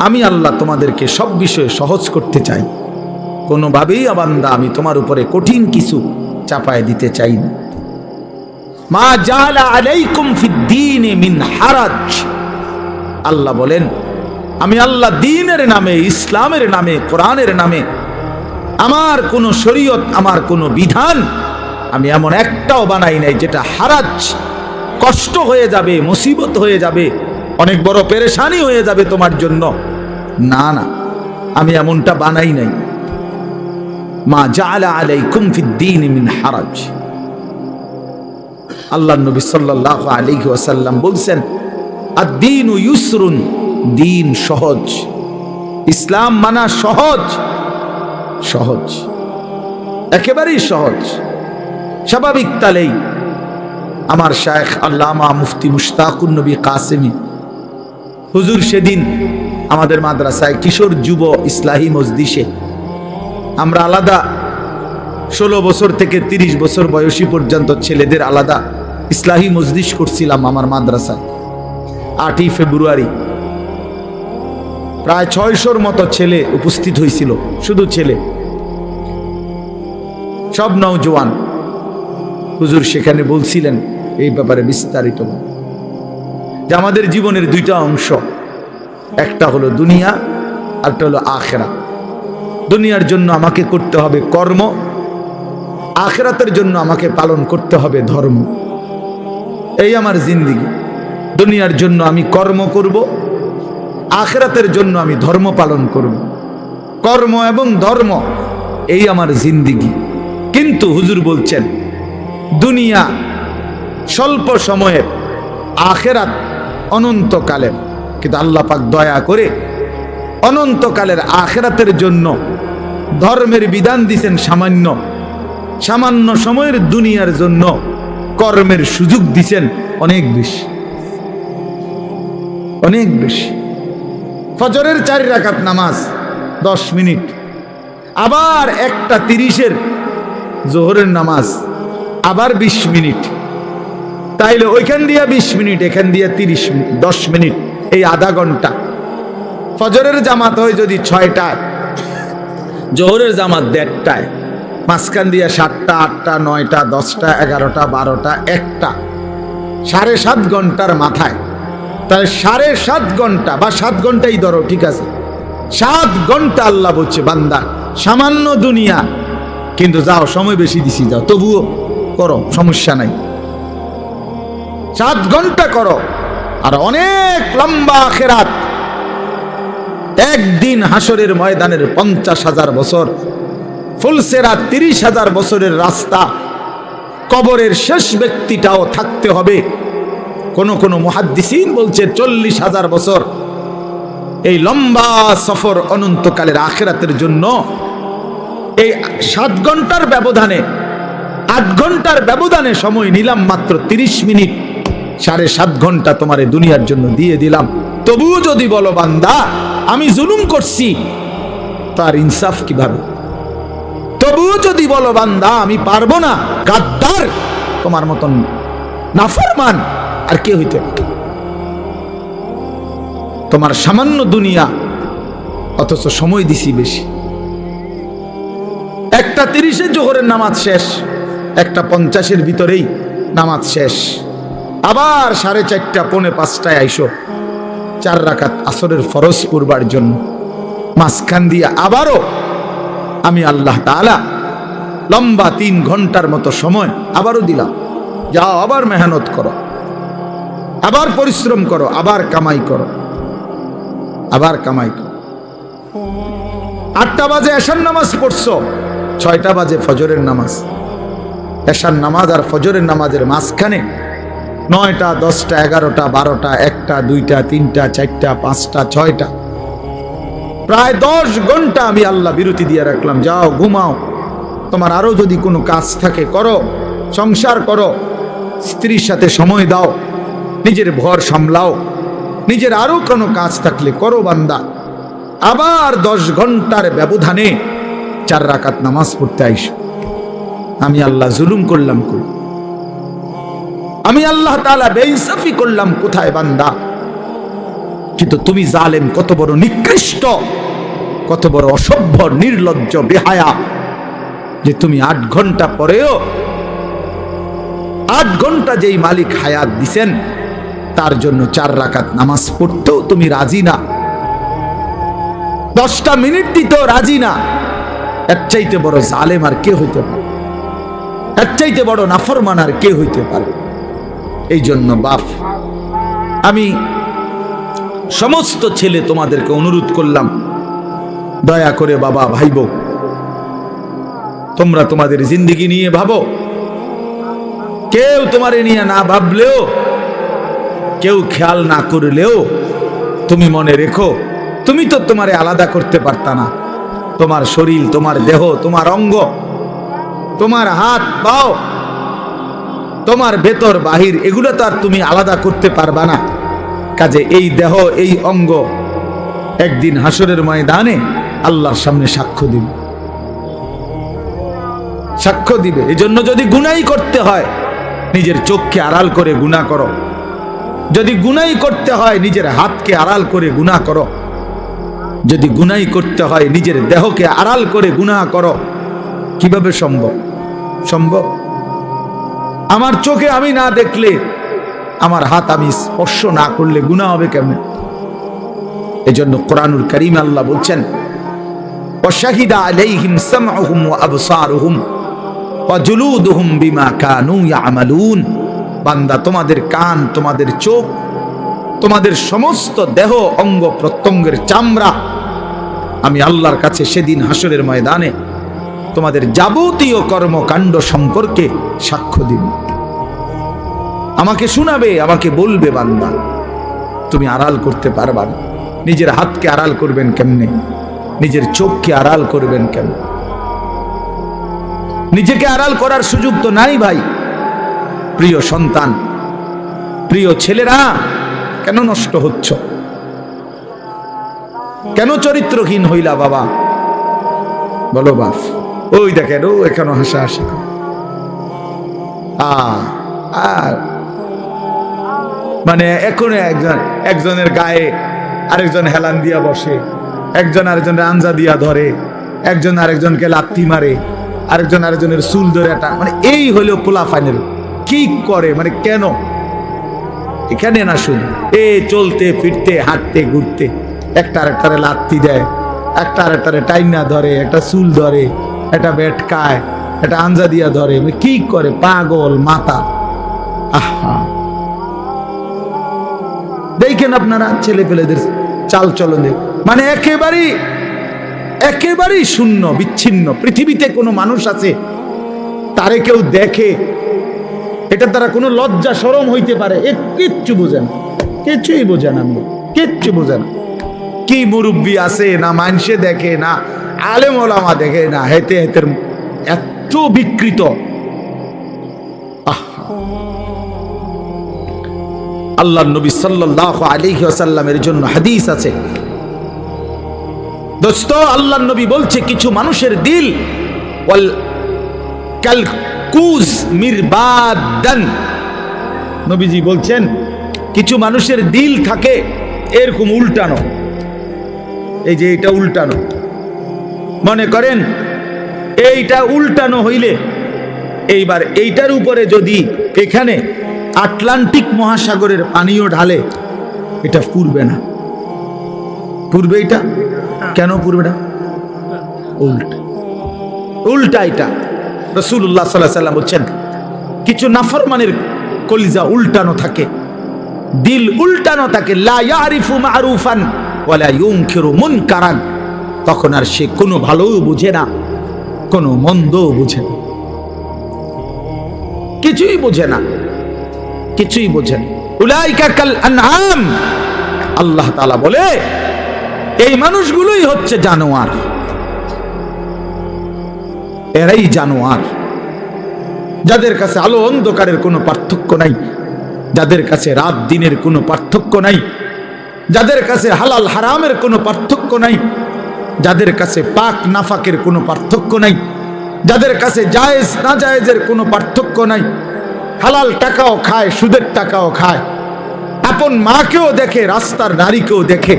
আমি আল্লাহ তোমাদেরকে সব বিষয়ে সহজ করতে চাই, কোনোভাবেই বান্দা আমি তোমার উপরে কঠিন কিছু চাপায় দিতে চাই না। মা জাআলা আলাইকুম ফিদ-দীনি মিন হারাজ। আল্লাহ বলেন, আমি আল্লাহ দ্বীনের নামে, ইসলামের নামে, কোরআনের নামে আমার কোন শরীয়ত, আমার কোন বিধান আমি এমন একটাও বানাই নাই যেটা হারাজ, কষ্ট হয়ে যাবে, মুসিবত হয়ে যাবে, অনেক বড় পেরেশানি হয়ে যাবে তোমার জন্য। না না, আমি এমনটা বানাই নাই। মা জাআলা আলাইকুম ফিদ-দীনি মিন হারাজ। আল্লাহ নবী সাল্লাল্লাহু আলাইহি ওয়াসাল্লাম বলছেন, আদ-দীনু ইউসরুন, দিন সহজ, ইসলাম মানা সহজ, সহজ, একেবারেই সহজ। স্বাভাবিক তালেই আমার শায়েখ আল্লামা মুফতি মুশতাকুন নবী কাসেমি হুজুর সেদিন আমাদের মাদ্রাসায় কিশোর যুব ইসলাহি মজলিসে, আমরা আলাদা 16 বছর থেকে 30 বছর বয়সী পর্যন্ত ছেলেদের আলাদা ইসলাহি মজলিস করছিলাম আমার মাদ্রাসায়। 8ই ফেব্রুয়ারি প্রায় 600-র মতো ছেলে উপস্থিত হয়েছিল, শুধু ছেলে, সব নওজোয়ান। হুজুর সেখানে বলছিলেন এই ব্যাপারে বিস্তারিত যে আমাদের জীবনের 2টা অংশ, একটা হলো দুনিয়া, আরেকটা হলো আখিরাত। দুনিয়ার জন্য আমাকে করতে হবে কর্ম, আখিরাতের জন্য আমাকে পালন করতে হবে ধর্ম। এই আমার জিন্দেগি। দুনিয়ার জন্য আমি কর্ম করব, আখিরাতের জন্য আমি ধর্ম পালন করব। কর্ম এবং ধর্ম, এই আমার জিন্দেগি। কিন্তু হুজুর বলছেন দুনিয়া স্বল্প সময়ের, আখিরাত অনন্তকালের। কিন্তু আল্লাহ পাক দয়া করে অনন্তকালের আখিরাতের জন্য ধর্মের বিধান দিয়েছেন সামান্য, সামান্য সময়ের দুনিয়ার জন্য কর্মের সুযোগ দিছেন অনেক বেশি, অনেক বেশি। ফজরের 4 রাকাত নামাজ 10 মিনিট, আবার 1:30 জোহরের নামাজ আবার 20 মিনিট, তাইলে ওইখান দিয়া 20 মিনিট, এখান দিয়া 30 মিনিট, 10 মিনিট, এই আধা ঘন্টা। ফজরের জামাত হয় যদি 6টায়, জোহরের জামাত 1:30টায়, মাঝখান দিয়া 7টা, 8টা, 9টা, 10টা, 11টা, 12টা, 1টা, 7.5 ঘন্টার মাথায়। তাহলে 7.5 ঘন্টা বা 7 ঘন্টাই ধরো, ঠিক আছে, 7 ঘন্টা আল্লাহ বলছে বান্দা সামান্য দুনিয়া, কিন্তু যাও সময় বেশি দিছি, যাও তবুও করো, সমস্যা নাই, 7 ঘন্টা করো। আর অনেক লম্বা আখিরাত, একদিন হাসরের ময়দানের 50,000 বছর, ফুলসেরা 30,000 বছরের রাস্তা, কবরের শেষ ব্যক্তিটাও থাকতে হবে। কোন মুহাদ্দিসিন বলছে 40,000 বছর। এই লম্বা সফর অনন্তকালের আখিরাতের জন্য এই 7 ঘন্টার ব্যবধানে, 8 ঘন্টার ব্যবধানে সময় নিলাম মাত্র 30 মিনিট, 7.5 ঘন্টা তোমারে দুনিয়ার জন্য দিয়ে দিলাম। তবুও যদি বলো বান্দা আমি জুলুম করছি, তার ইনসাফ কিভাবে? তবুও যদি বলো বান্দা আমি পারবো না, গাদ্দার, তোমার মতন নাফরমান আর কে হইতে পারে? তোমার সামান্য দুনিয়া, অথচ সময় দিছি বেশি। 1:30 জোহরের নামাজ শেষ, 1:50 ভিতরেই নামাজ শেষ, আবার 4:30, 4:45 আইসো 4 রাকাত আসরের ফরজ পড়বার জন্য। মাঝখান দিয়া আবারও আমি আল্লাহ তাআলা লম্বা 3 ঘন্টার মতো সময় আবারও দিলাম, যাও আবার মেহনত করো, আবার পরিশ্রম করো, আবার কামাই করো, আবার কামাই করো। 8টা বাজে এশার নামাজ পড়ছো, 6টা বাজে ফজরের নামাজ। এশার নামাজ আর ফজরের নামাজের মাঝখানে 9টা, 10টা, 11টা, 12টা, 1টা, 2টা, 3টা, 4টা, 5টা, 6টা, প্রায় 10 ঘন্টা আমি আল্লাহ বিরতি দিয়ে রাখলাম। যাও ঘুমাও, তোমার আরো যদি কোনো কাজ থাকে করো, সংসার করো, স্ত্রীর সাথে সময় দাও, নিজের ঘর সামলাও, নিজের আরো কোনো কাজ থাকলে করো বান্দা। আবার 10 ঘন্টার ব্যবধানে 4 রাকাত নামাজ পড়তে আইসো। আমি আল্লাহ জুলুম করলাম কই? আমি আল্লাহ তাআলা বেইনসাফি করলাম কোথায় বান্দা? কিন্তু তুমি জালেম, কত বড় নিকৃষ্ট, কত বড় অসভ্য, নির্লজ্জ, বেহায়া, যে তুমি 8 ঘন্টা পরেও, 8 ঘন্টা যেই মালিক হায়াত দিছেন তার জন্য 4 রাকাত নামাজ পড়তেও তুমি রাজি না, 10টা মিনিট দিতেও রাজি না। এর চাইতে বড় জালেম আর কে হইতে পারে? এর চাইতে বড় নাফরমান আর কে হইতে পারে? এই জন্য বাপ, আমি সমস্ত ছেলে তোমাদেরকে অনুরোধ করলাম, দয়া করে বাবা, ভাইবো, তোমরা তোমাদের জিন্দেগি নিয়ে ভাবো। কেউ তোমারে নিয়ে না ভাবলেও, কেউ খেয়াল না করলেও তুমি মনে রেখো, তুমি তো তোমারে আলাদা করতে পারতা না। তোমার শরীর, তোমার দেহ, তোমার অঙ্গ, তোমার হাত পাও, তোমার ভেতর বাহির, এগুলো তো আর তুমি আলাদা করতে পারবা না। কাজে এই দেহ, এই অঙ্গ একদিন হাসরের ময়দানে আল্লাহর সামনে সাক্ষ্য দিবে, সাক্ষ্য দিবে। এজন্য যদি গুনাই করতে হয় নিজের চোখকে আড়াল করে গুনাহ করো, যদি গুনাই করতে হয় নিজের হাতকে আড়াল করে গুনাহ করো, যদি গুনাই করতে হয় নিজের দেহকে আড়াল করে গুনাহ করো। কিভাবে সম্ভব? সম্ভব? আমার চোখে আমি না দেখলে, আমার হাত আমি স্পর্শ না করলে গুনাহ হবে কেমনে? এজন্য কোরআনুল কারীমে আল্লাহ বলছেন, ওয়াশাহিদা আলাইহিম সামউহুম ওয়া আবসারুহুম ওয়া জুলুদুহুম বিমা কানু ইয়ামালুন। বান্দা, তোমাদের কান, তোমাদের চোখ, তোমাদের সমস্ত দেহ, অঙ্গ প্রত্যঙ্গের চামড়া আমি আল্লাহর কাছে সেদিন হাসরের ময়দানে তোমাদের যাবতীয় কর্মকাণ্ড সম্পর্কে সাক্ষ্য দিব। আমাকে শোনাবে, আমাকে বলবে বান্দা, তুমি আড়াল করতে পারবা না। নিজের হাতকে আড়াল করবেন কেমনে? নিজের চোখকে আড়াল করবেন কেমনে? নিজেকে আড়াল করার সুযোগ তো নাই ভাই। প্রিয় সন্তান, প্রিয় ছেলেরা, কেন নষ্ট হচ্ছ? কেন চরিত্রহীন হইলা বাবা? বলো বাপ। ওই দেখেন, ও এখনো হাসাহাসি। আর মানে এখনো একজনের গায়ে আরেকজন হেলান দিয়া বসে, একজন আরেকজনের আঞ্জা দিয়া ধরে, একজন আরেকজনকে লাত্তি মারে, আরেকজন আরেকজনের চুল ধরে, মানে এই হলো পোলাপানের কি করে, মানে কেন? এখানে না শুধু এ চলতে ফিরতে হাঁটতে ঘুরতে একটা আরেকটারে লাত্তি দেয়, একটা আরেকটারে টাইনা ধরে, একটা চুল ধরে, একটা বেটকায়, একটা আঞ্জা দিয়া ধরে, কি করে? পাগল মাথা। আহা, দেখেন আপনারা ছেলে পেলেদের চাল চলনে, মানে একেবারেই শূন্য, বিচ্ছিন্ন। পৃথিবীতে কোনো মানুষ আছে তারে কেউ দেখে এটা দ্বারা কোনো লজ্জা শরম হইতে পারে? কিচ্ছু বোঝেন, কিছুই বোঝেন, আমি কিচ্ছু বোঝেন। কি মুরব্বী আছে না মানুষে দেখে, না আলেম ওলামা দেখে, না হেতে হেতের এত বিকৃত। আল্লাহর নবী সাল্লাল্লাহু আলাইহি ওয়াসাল্লামের জন্য হাদিস আছে দোস্ত। আল্লাহর নবী বলছে, কিছু মানুষের দিল ওয়াল কালকুজ মিরবাদান, নবীজি বলছেন কিছু মানুষের দিল থাকে এরকম উল্টানো, এই যে এটা উল্টানো, মনে করেন এইটা উল্টানো হইলে এইবার এইটার উপরে যদি এখানে আটলান্টিক মহাসাগরের পানিও ঢালে, এটা পুরবে না। পুরবে এটা? কেন পুরবে না? উল্টা এটা। রাসূলুল্লাহ সাল্লাল্লাহু আলাইহি ওয়াসাল্লাম বলছেন, কিছু নাফরমানের কলিজা উল্টানো থাকে, দিল উল্টানো থাকে। লা ইয়ারিফু মারুফান ওয়ালা ইউনকিরু মুনকারান, তখন আর সে কোনো ভালোও বুঝে না, কোনো মন্দও বুঝে না, কিছুই বোঝে না, কিছুই বোঝে না। উলাইকা কাল আনআম, আল্লাহ তাআলা বলে এই মানুষগুলোই হচ্ছে জানোয়ার, এরাই জানোয়ার, যাদের কাছে আলো অন্ধকারের কোনো পার্থক্য নাই, যাদের কাছে রাত দিনের কোনো পার্থক্য নাই, যাদের কাছে হালাল হারামের কোনো পার্থক্য নাই, যাদের কাছে পাক নাফাকের কোনো পার্থক্য নাই, যাদের কাছে জায়েজ না জায়েজের কোনো পার্থক্য নাই, হালাল টাকাও খায়, সুদের টাকাও খায়, আপন মাকেও দেখে, রাস্তার নারীকেও দেখে,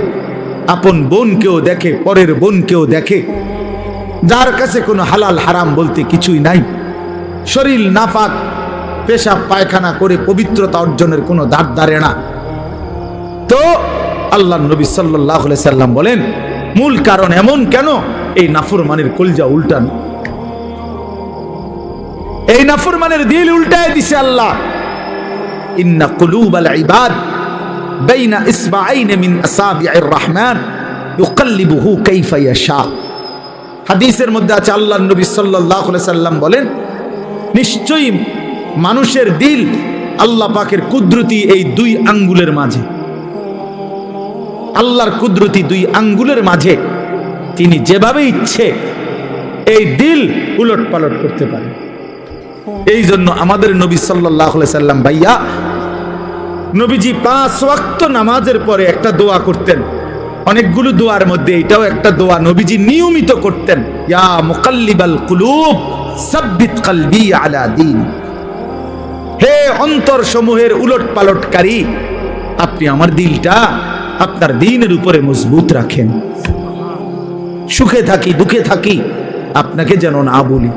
আপন বোনকেও দেখে, পরের বোনকেও দেখে, যার কাছে কোনো হালাল হারাম বলতে কিছুই নাই, শরীর নাপাক পেশাব পায়খানা করে পবিত্রতা অর্জনের কোনো ধার ধারে না। তো আল্লাহর নবী সাল্লাল্লাহু আলাইহি সাল্লাম বলেন, মূল কারণ এমন কেন? এই নাফরমানের কলিজা উল্টানো, এই নাফরমানের দিল উল্টায় দিছে আল্লাহ। ইন্না কুলুবাল ইবাদ বাইনা ইসবাআইন মিন আসাবি'ir রহমান ইউকাল্লিবুহু কাইফা ইয়াশা। হাদিসের মধ্যে আছে, আল্লাহর নবী সাল্লাল্লাহু আলাইহি সাল্লাম বলেন, নিশ্চয়ই মানুষের দিল আল্লাহ পাকের কুদরতি এই দুই আঙ্গুলের মাঝে, আল্লাহর কুদরতি দুই আঙ্গুলের মাঝে তিনি যেভাবে ইচ্ছে এই দিল উলট পালট করতে পারেন। এই জন্য আমাদের নবী সাল্লাল্লাহু আলাইহি সাল্লাম ভাইয়া, নবীজি 5 ওয়াক্ত নামাজের পরে একটা দোয়া করতেন, অনেকগুলো দোয়ার মধ্যে এটাও একটা দোয়া নবীজি নিয়মিত করতেন, ইয়া মুকাল্লিবাল কুলুব সাব্বিত কলবি আলা দীন। হে অন্তর সমূহের উলট পালটকারী, আপনি আমার দিলটা আপনার দ্বীনের উপরে মজবুত রাখেন। সুখে থাকি দুঃখে থাকি আপনাকে যেন না ভুলি,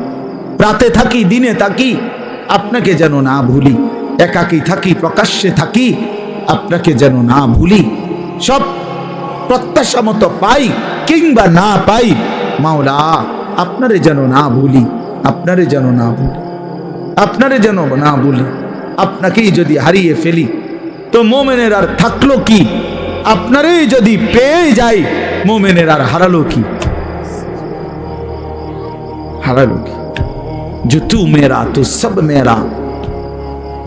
রাতে থাকি দিনে থাকি আপনাকে যেন না ভুলি, একাকী থাকি প্রকাশ্যে থাকি আপনাকে যেন না ভুলি, সব প্রত্যাশা মতো পাই কিংবা না পাই মাওলা আপনারে যেন না ভুলি, আপনারে যেন না ভুলি, আপনারে যেন না ভুলি। আপনাকেই যদি হারিয়ে ফেলি তো মোমেনের আর থাকলো কি? আপনারই যদি পেয়ে যাই মোমেনের আর হারালো কি? হারালো কি? जो तू मेरा तो सब मेरा,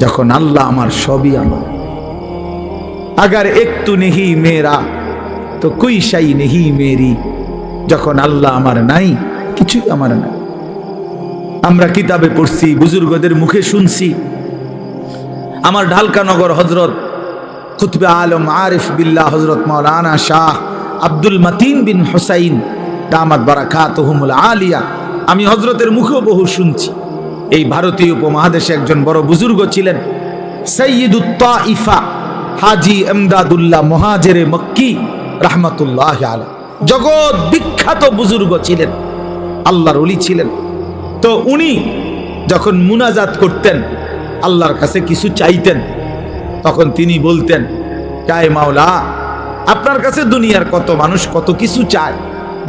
যখন আল্লাহ আমার সবই আমার, अगर एक तू नहीं मेरा तो कोई शाई नहीं मेरी, যখন আল্লাহ আমার নাই কিছুই আমার নাই। আমরা কিতাবে পড়ছি, বুজুর্গদের মুখে শুনছি, আমার ঢালকানগর হজরত কুতবে আলম আরিফ বিল্লাহ হজরত মাওলানা শাহ আব্দুল মতিন বিন হুসাইন দামাত বারাকাতুহুমুল আলিয়া, আমি হজরতের মুখেও বহু শুনছি। এই ভারতীয় উপমহাদেশে একজন বড় বুজুর্গ ছিলেন, সৈয়দুত তাইফা হাজি এমদাদুল্লাহ মুহাজিরে মক্কি রাহমাতুল্লাহ আলাইহি, জগৎ বিখ্যাত বুজুর্গ ছিলেন, আল্লাহর ওলি ছিলেন। তো উনি যখন মুনাজাত করতেন, আল্লাহর কাছে কিছু চাইতেন, তখন তিনি বলতেন, চায় মাওলা, আপনার কাছে দুনিয়ার কত মানুষ কত কিছু চায়,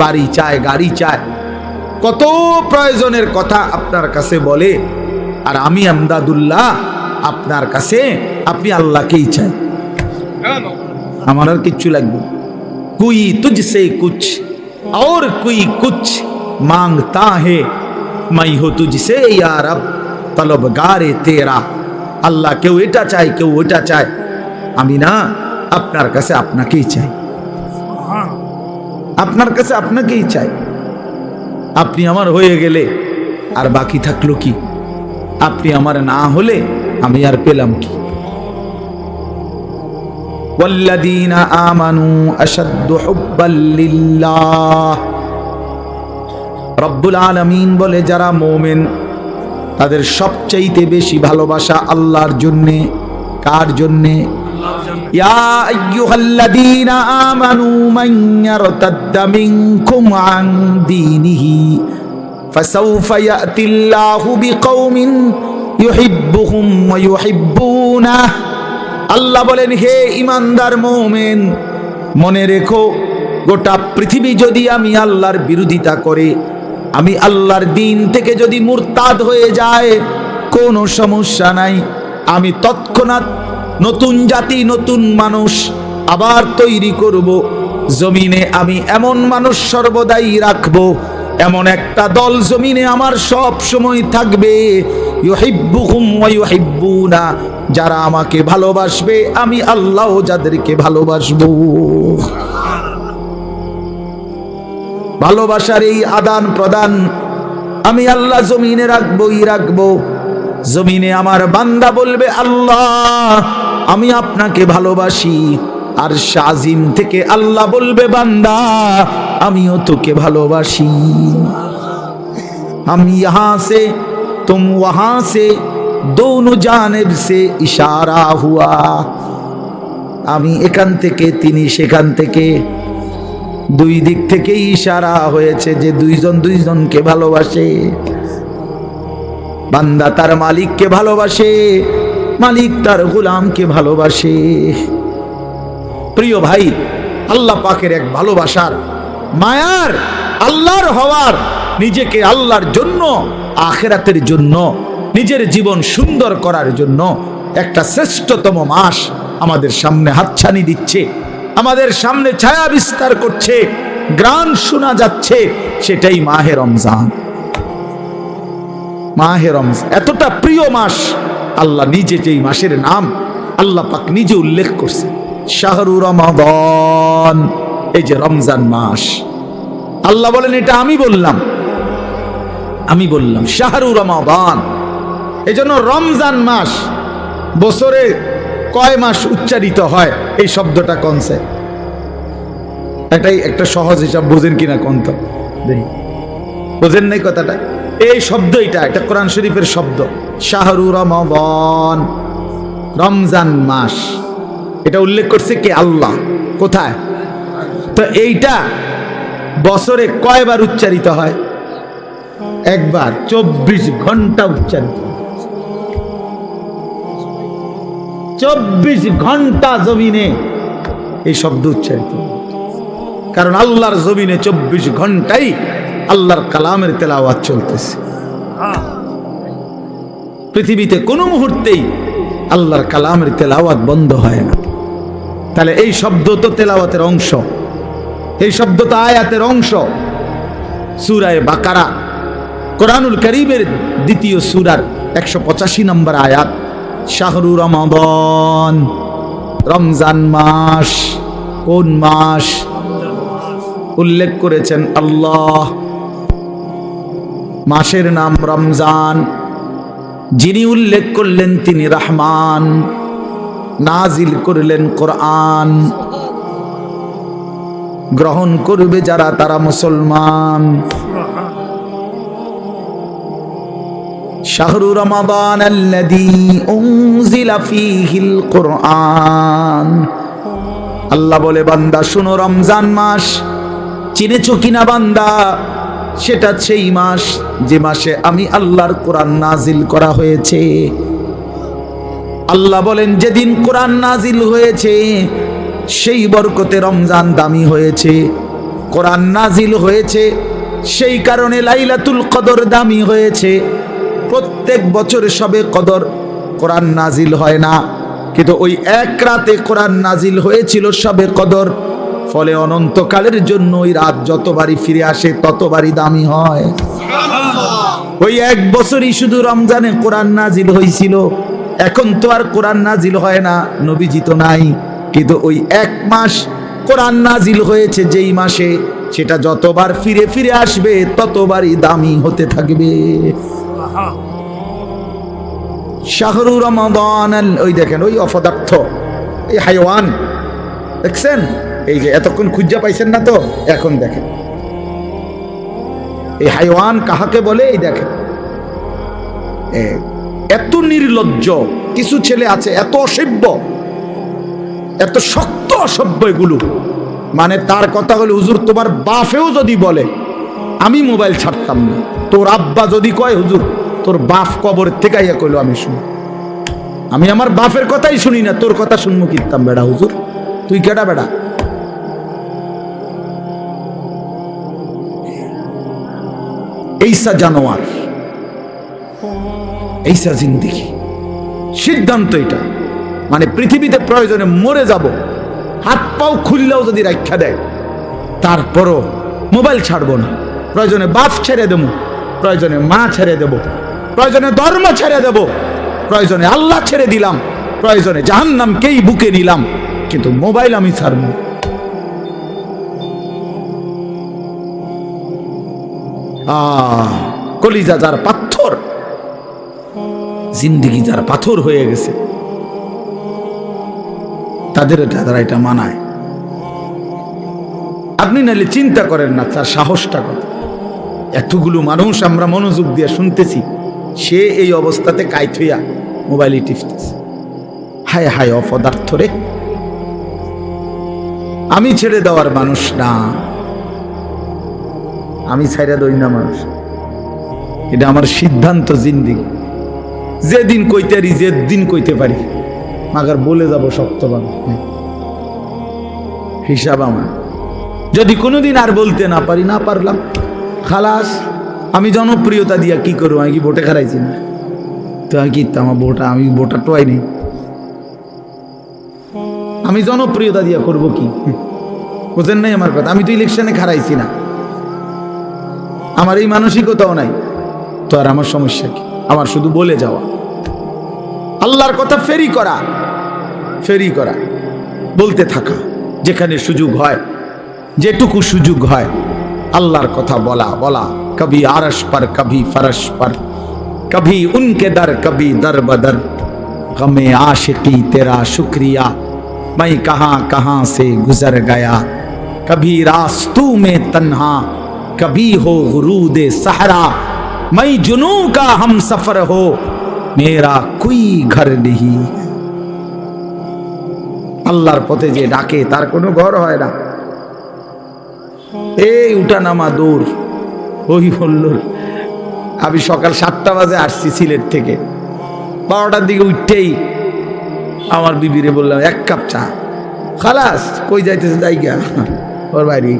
বাড়ি চায়, গাড়ি চায়, কত প্রয়োজনের কথা আপনার কাছে বলে, আর আমি এমদাদুল্লাহ আপনার কাছে, আপনি আল্লাহকেই চাই, আমার আর কিচ্ছু লাগবে। কুই তুঝসে কুছ और कोई कुछ मांगता है, मैं हो तुझसे या रब तलबगारे तेरा। আল্লাহ কেউ এটা চায়, কেউ ওটা চায়, আমি না আপনার কাছে আপনাকেই চাই, আপনার কাছে আপনাকেই চাই। আপনি আমার হয়ে গেলে আর বাকি থাকলো কি? আপনি আমার না হলে আমি আর পেলাম কি? والذين آمنوا أشد حبا لله। রব্বুল আলামিন বলে, যারা মুমিন তাদের সবচাইতে বেশি ভালোবাসা আল্লাহর জন্যে। কার জন্যে? ইয়া আইয়ুহাল্লাযীনা আমানু মান ইয়ারতাদ্দা মিনকুম আন দীনিহি ফাসাউফা ইয়াতিল্লাহু বিকওমিন ইউহিব্বুহুম ওয়া ইউহিব্বুনাহু। আল্লাহ বলেন, হে ইমানদার মুমিন, মনে রেখো, গোটা পৃথিবী যদি আমি আল্লাহর বিরোধিতা করে, আমি আল্লাহর দিন থেকে যদি মুরতাদ হয়ে যায়, কোনো সমস্যা নাই, আমি তৎক্ষণাৎ নতুন জাতি, নতুন মানুষ আবার তৈরি করব। জমিনে আমি এমন মানুষ সর্বদাই রাখবো, এমন একটা দল জমিনে আমার সব সময় থাকবে, ইউহিব্বুহুম ওয়া ইউহিব্বুনা, যারা আমাকে ভালোবাসবে, আমি আল্লাহ যাদেরকে ভালোবাসবো। ভালোবাসার এই আদান প্রদান আমি আল্লাহ জমিনে রাখবই রাখবো। জমিনে আমার বান্দা বলবে, আল্লাহ আমি আপনাকে ভালোবাসি, আর শাজিম থেকে আল্লাহ বলবে, বান্দা আমিও তোকে ভালোবাসি। हम यहाँ से तुम वहाँ से दोनों जानिब से इशारा हुआ। আমি এখান থেকে, তিনি সেখান থেকে, দুই দিক থেকেই ইশারা হয়েছে যে দুইজন দুইজনকে ভালোবাসে। বান্দা তার মালিককে ভালোবাসে, মালিক তার গোলামকে ভালোবাসে। প্রিয় ভাই, আল্লাহ পাকের এক ভালোবাসার, মায়ার, আল্লাহর হওয়ার, নিজেকে আল্লাহর জন্য, আখিরাতের জন্য, নিজের জীবন সুন্দর করার জন্য একটা শ্রেষ্ঠতম মাস আমাদের সামনে হাতছানি দিচ্ছে, আমাদের সামনে ছায়া বিস্তার করছে, গ্রান শোনা যাচ্ছে, সেটাই মাহে রমজান। মাহে রমজান এতটা প্রিয় মাস, আল্লাহ নিজে যেই মাসের নাম আল্লাহ পাক নিজে উল্লেখ করছে, শাহরু রমাদান, এই যে রমজান মাস। আল্লাহ বলেন, এটা আমি বললাম, আমি বললাম শাহরু রমাদান। এই জন্য রমজান মাস বছরে কয় মাস উচ্চারিত হয়, এই শব্দটা কোনছে? এটাই একটা সহজ হিসাব, বুঝেন কিনা কোন? তো বুঝেন নাই কথাটা? এই শব্দ, এটা কোরআন শরীফের শব্দ, শাহরু রমাদান, রমজান মাস। এটা উল্লেখ করছে কে? আল্লাহ। কোথায়? তো এইটা বছরে কয়বার উচ্চারিত হয়? একবার। 24 ঘন্টা উচ্চারিত, 24 ঘন্টা জমিনে এই শব্দ উচ্চারিত, কারণ আল্লাহর জমিনে 24 ঘন্টাই আল্লাহর কালামের তেলাওয়াত চলতেছে। পৃথিবীতে কোনো মুহূর্তেই আল্লাহর কালামের তেলাওয়াত বন্ধ হয় না। তাহলে এই শব্দ তো তেলাওয়াতের অংশ, এই শব্দ তো আয়াতের অংশ। সূরা বাকারা, কোরআনুল কারীমের দ্বিতীয় সূরার 185 নম্বর আয়াত, শাহরু রমাদান, রমজান মাস। কোন মাস উল্লেখ করেছেন? আল্লাহ। মাসের নাম রমজান, যিনি উল্লেখ করলেন তিনি রহমান, নাজিল করলেন কোরআন। গ্রহণ করবে যারা তারা মুসলমান। শাহরু রমাদান আল্লাযী উনজিলা ফীহিল কোরআন। আল্লাহ বলে, বান্দা শুনো, রমজান মাস চিনেছো কিনা বান্দা? সেটা সেই মাস যে মাসে আমি আল্লাহর কোরআন নাজিল করা হয়েছে। আল্লাহ বলেন, যেদিন কোরআন নাজিল হয়েছে সেই বরকতে রমজান দামি হয়েছে। কোরআন নাজিল হয়েছে সেই কারণে লাইলাতুল কদর দামি হয়েছে। প্রত্যেক বছর সবে কদর কোরআন নাজিল হয় না, কিন্তু ওই এক রাতে কোরআন নাজিল হয়েছিল সবে কদর। ফলে অনন্তকালের জন্য ওই রাত যতবারই ফিরে আসে ততবারই দামি হয়। ওই এক বছরই শুধু রমজানে কোরআন নাজিল হয়েছিল। এখন তো আর কোরআন নাজিল হয় না, নবীজি তো নাই, কিন্তু ওই এক মাস কোরআন নাজিল হয়েছে যেই মাসে, সেটা যতবার ফিরে ফিরে আসবে ততবারই দামি হতে থাকবে। শাহরু রমাদান, ওই দেখেন ওই অপদার্থ, এই হাইওয়ান দেখছেন, এই যে এতক্ষণ খুঁজা পাইছেন না তো, এখন দেখেন এই হাইওয়ান কাহাকে বলে। এই দেখেন এত নির্লজ্জ কিছু ছেলে আছে, এত অসভ্য, এত শক্ত অসভ্য এগুলো। মানে তার কথা হলো, হুজুর তোমার বাপেও যদি বলে আমি মোবাইল ছাড়তাম না, তোর আব্বা যদি কয় হুজুর তোর বাপ কবরের থেকে আইয়া কইলো আমি শুনি, আমি আমার বাপের কথাই শুনি না, তোর কথা শুনবো কিতাম বেড়া হুজুর, তুই কেডা বেড়া? এইসা জানোয়ার, এইসা জিন্দেগি। সিদ্ধান্ত এটা, মানে পৃথিবীতে প্রয়োজনে মরে যাব, হাত পাও খুললেও যদি রাখা দেয় তারপরও মোবাইল ছাড়বো না। প্রয়োজনে বাপ ছেড়ে দেবো, প্রয়োজনে মা ছেড়ে দেব, প্রয়োজনে ধর্ম ছেড়ে দেব, প্রয়োজনে আল্লাহ ছেড়ে দিলাম, প্রয়োজনে জাহান্নামকেই বুকে নিলাম, কিন্তু মোবাইল আমি ছাড়ব। কলিজা যার পাথর, জিন্দেগি যার পাথর হয়ে গেছে, তাদের তারা এটা মানায়। আপনি নাহলে চিন্তা করেন না তার সাহসটা কত। এতগুলো মানুষ আমরা মনোযোগ দিয়ে শুনতেছি, সে এই অবস্থাতে কাইত হইয়া মোবাইলে টিপতেছে। হায় হায় অপদার্থ রে! আমি ছেড়ে দেওয়ার মানুষ না, আমি ছেড়ে দই না মানুষ, এটা আমার সিদ্ধান্ত জিন্দেগি। যেদিন কইতে পারি, যেদিন কইতে পারি, মাগার বলে যাব শক্তভাবে, হিসাব আমার। যদি কোনোদিন আর বলতে না পারি, না পারলাম খালাস। আমি জনপ্রিয়তা দিয়া কি করবো? আমি কি ভোটে খারাইছি না তো? আমি কি আমার ভোটা, আমি ভোটা টোয়াই নেই, আমি জনপ্রিয়তা দিয়া করব কি? বুঝেন নাই আমার কথা? আমি তো ইলেকশনে খারাইছি না, আমার এই মানসিকতাও নাই, তো আর আমার সমস্যা কি? আমার শুধু বলে যাওয়া, আল্লাহর কথা ফেরি করা, ফেরি করা, বলতে থাকা, যেখানে সুযোগ হয়, যেটুকু সুযোগ হয় আল্লাহর কথা বলা বলা। কবি আরশ पर कभी फरश पर, कभी उनके दर कभी दर बदर, गमे आशिकी तेरा शुक्रिया, मैं कहां कहां से गुजर गया, कभी रास्तों में तन्हा, कभी हो गुरूद सहरा, मैं जुनू का हम सफर हो, मेरा कोई घर नहीं। আল্লাহর পথে যে ডাকে তার কোনো ঘর হয় না। এই উঠা নামা দৌড়, ওই বলল। আমি সকাল 7টা বাজে আসছি সিলেট থেকে, 12টার দিকে উঠতেই আমার বিবিরে বললাম 1 কাপ চা। খালাস, কই যাইতেছে? জায়গা ওর বাইরে।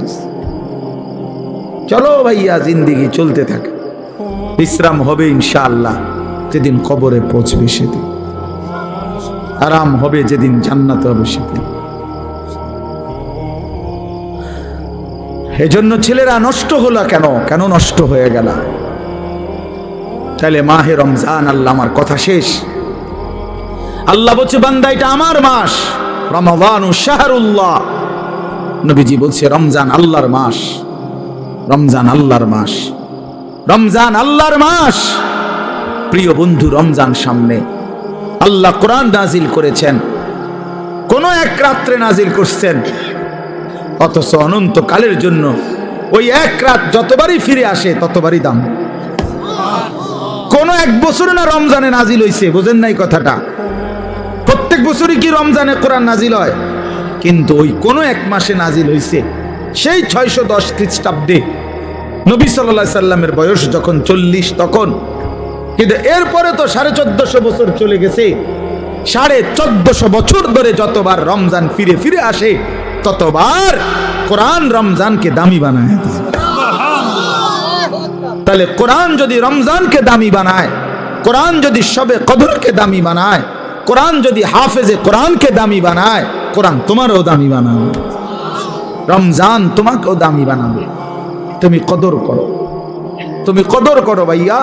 চলো ভাইয়া, জিন্দেগি চলতে থাকে, বিশ্রাম হবে ইনশাআল্লাহ যেদিন কবরে পৌঁছবে সেদিন, আরাম হবে যেদিন জান্নাত হবে সেদিন। এজন্য ছেলেরা নষ্ট হলো কেন? কেন নষ্ট হয়ে গেল? তাহলে মাহে রমজান, আল্লাহ আমার কথা শেষ। আল্লাহ বলছে বান্দা এটা আমার মাস, রমাদানু শাহরুল্লাহ। নবীজি বলছে রমজান আল্লাহর মাস, রমজান আল্লাহর মাস, রমজান আল্লাহর মাস। প্রিয় বন্ধু, রমজান সামনে, আল্লাহ কোরআন নাজিল করেছেন, কোন এক রাত্রে নাজিল করছেন, অথচ অনন্তকালের জন্য ওই এক রাত যতবারই ফিরে আসে ততবারই দাম। কোন এক বছরে না রমজানে নাজিল হইছে, বুঝেন নাই কথাটা? প্রত্যেক বছরই কি রমজানে কোরআন নাজিল হয়? কিন্তু ওই কোন এক মাসে নাজিল হইছে, সেই 610 খ্রিস্টাব্দে নবী সাল্লাল্লাহু আলাইহি সাল্লামের বয়স যখন 40 তখন। কিন্তু এরপরে তো 1450 বছর চলে গেছে। 1450 বছর ধরে যতবার রমজান ফিরে ফিরে আসে ততবার কোরআন রমজানকে দামি বানায়। তাহলে কোরআন যদি রমজানকে দামি বানায়, কোরআন যদি শবে কদরকে দামি বানায়, কোরআন যদি হাফেজে কোরআনকে দামি বানায়, কোরআন তোমারও দামি বানাবে, রমজান তোমাকেও দামি বানাবে। তুমি কদর করো, তুমি কদর করো ভাইয়া।